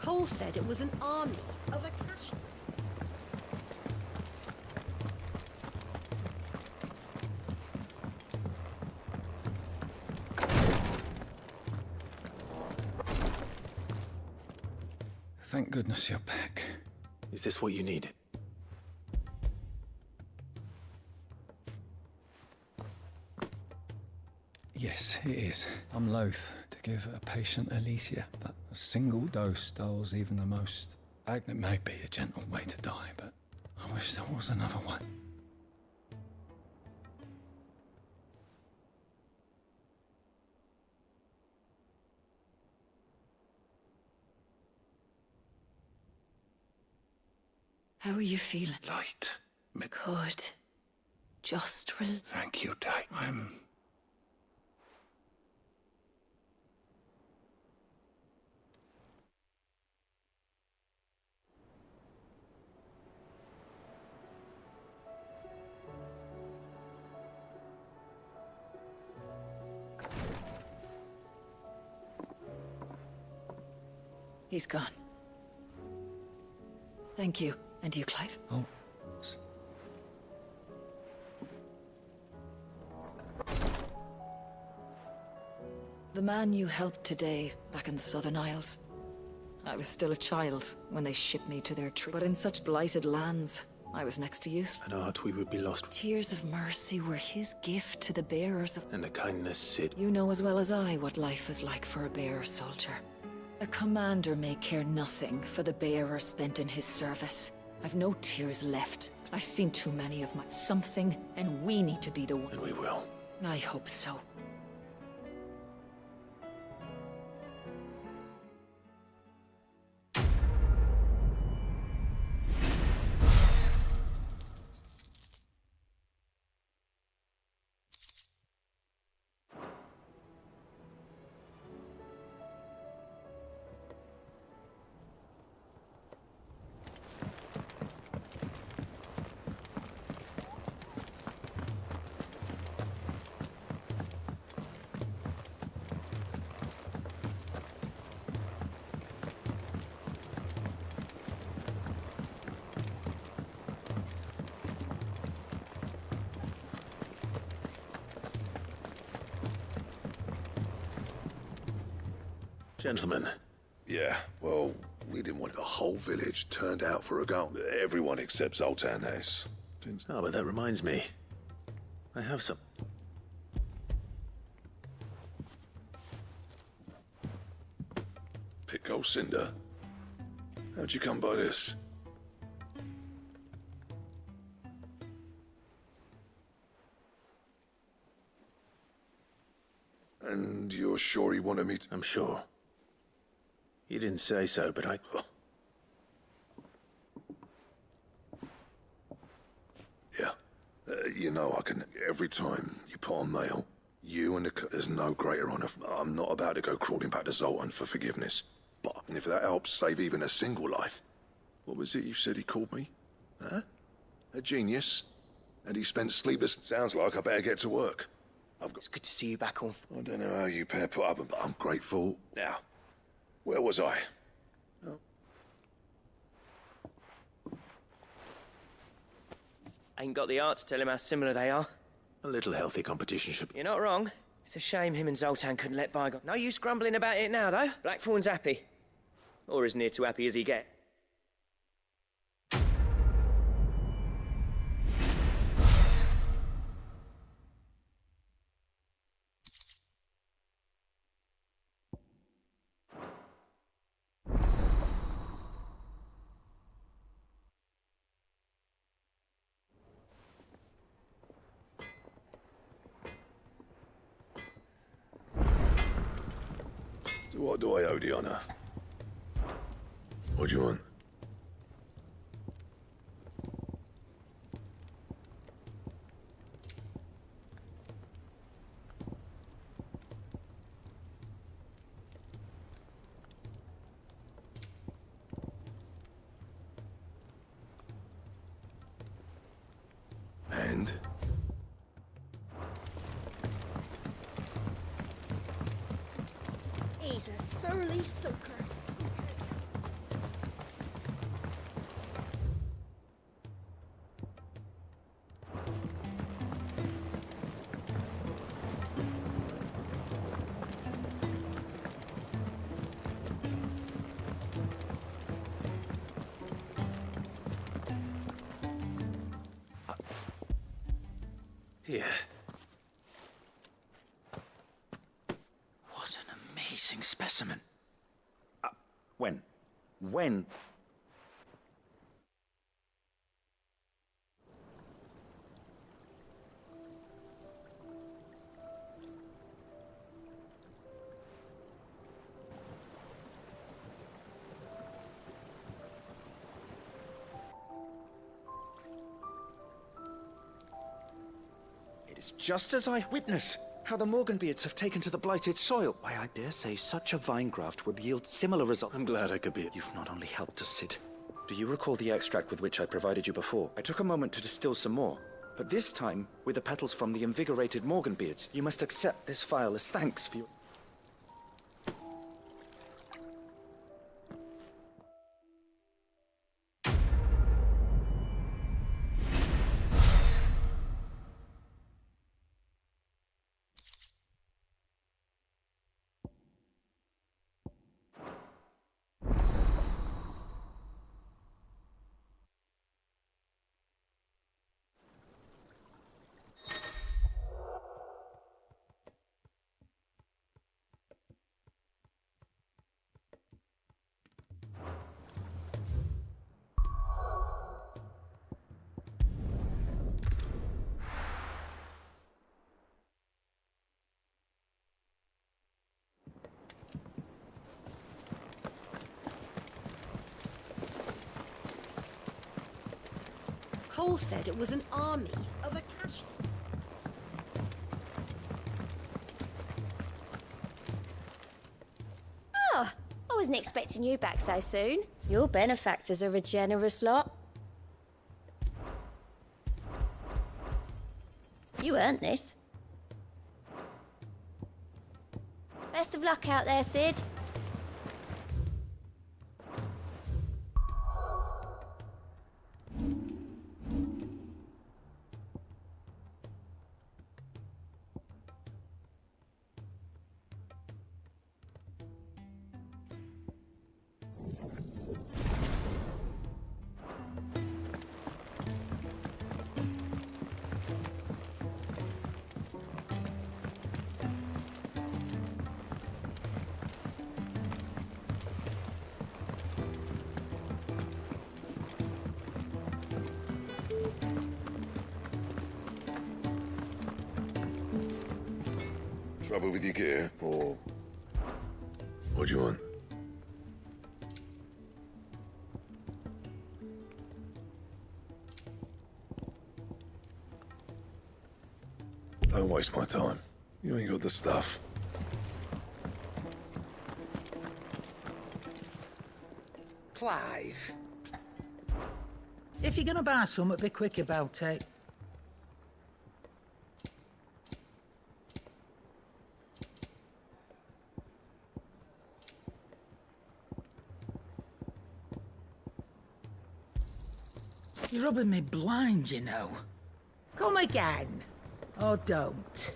Cole said it was an army of Akasha. Thank goodness you're back. Is this what you needed? Yes, it is. I'm loath to give a patient Elysia, but a single dose dulls even the most. It may be a gentle way to die, but I wish there was another way. How are you feeling? Light. Good. Just Thank you, Ty. He's gone. Thank you. And you, Clive? Oh. The man you helped today, back in the Southern Isles. I was still a child when they shipped me to their tree. But in such blighted lands, I was next to use. An art we would be lost. Tears of mercy were his gift to the bearers of... And a kindness, Cid. You know as well as I what life is like for a bearer soldier. A commander may care nothing for the bearer spent in his service. I've no tears left. I've seen too many of my... Something, and we need to be the one. And we will. I hope so. Gentlemen. Yeah, well, we didn't want the whole village turned out for a goal. Everyone except Zoltan has. Oh, but that reminds me. I have some. Pickle Cinder. How'd you come by this? And you're sure he wanted me to... I'm sure. You didn't say so, but I... Yeah. You know I can... Every time you put on mail, you and there's no greater honor. I'm not about to go crawling back to Zoltan for forgiveness. But if that helps save even a single life... What was it you said he called me? Huh? A genius? And he spent sleepless... Sounds like I better get to work. It's good to see you back on. I don't know how you pair put up, but I'm grateful. Now, where was I? Oh. Ain't got the art to tell him how similar they are. A little healthy competition should be... You're not wrong. It's a shame him and Zoltan couldn't let bygone. No use grumbling about it now, though. Blackthorn's happy. Or as near to happy as he get. So what do I owe the honor? What do you want? And? He's a surly soaker. Here. What an amazing specimen. When? When? It is just as I witness. How the Morganbeards have taken to the blighted soil. Why, I dare say such a vine graft would yield similar results. I'm glad I could be... You've not only helped us, Cid. Do you recall the extract with which I provided you before? I took a moment to distill some more, but this time with the petals from the invigorated Morganbeards. You must accept this phial as thanks for your... Cole said it was an army of Akashi. Ah, I wasn't expecting you back so soon. Your benefactors are a generous lot. You earned this. Best of luck out there, Cid. Trouble with your gear, or... What do you want? Don't waste my time. You ain't got the stuff. Clive. If you're gonna buy something, be quick about it. You're rubbing me blind, you know. Come again. Or don't.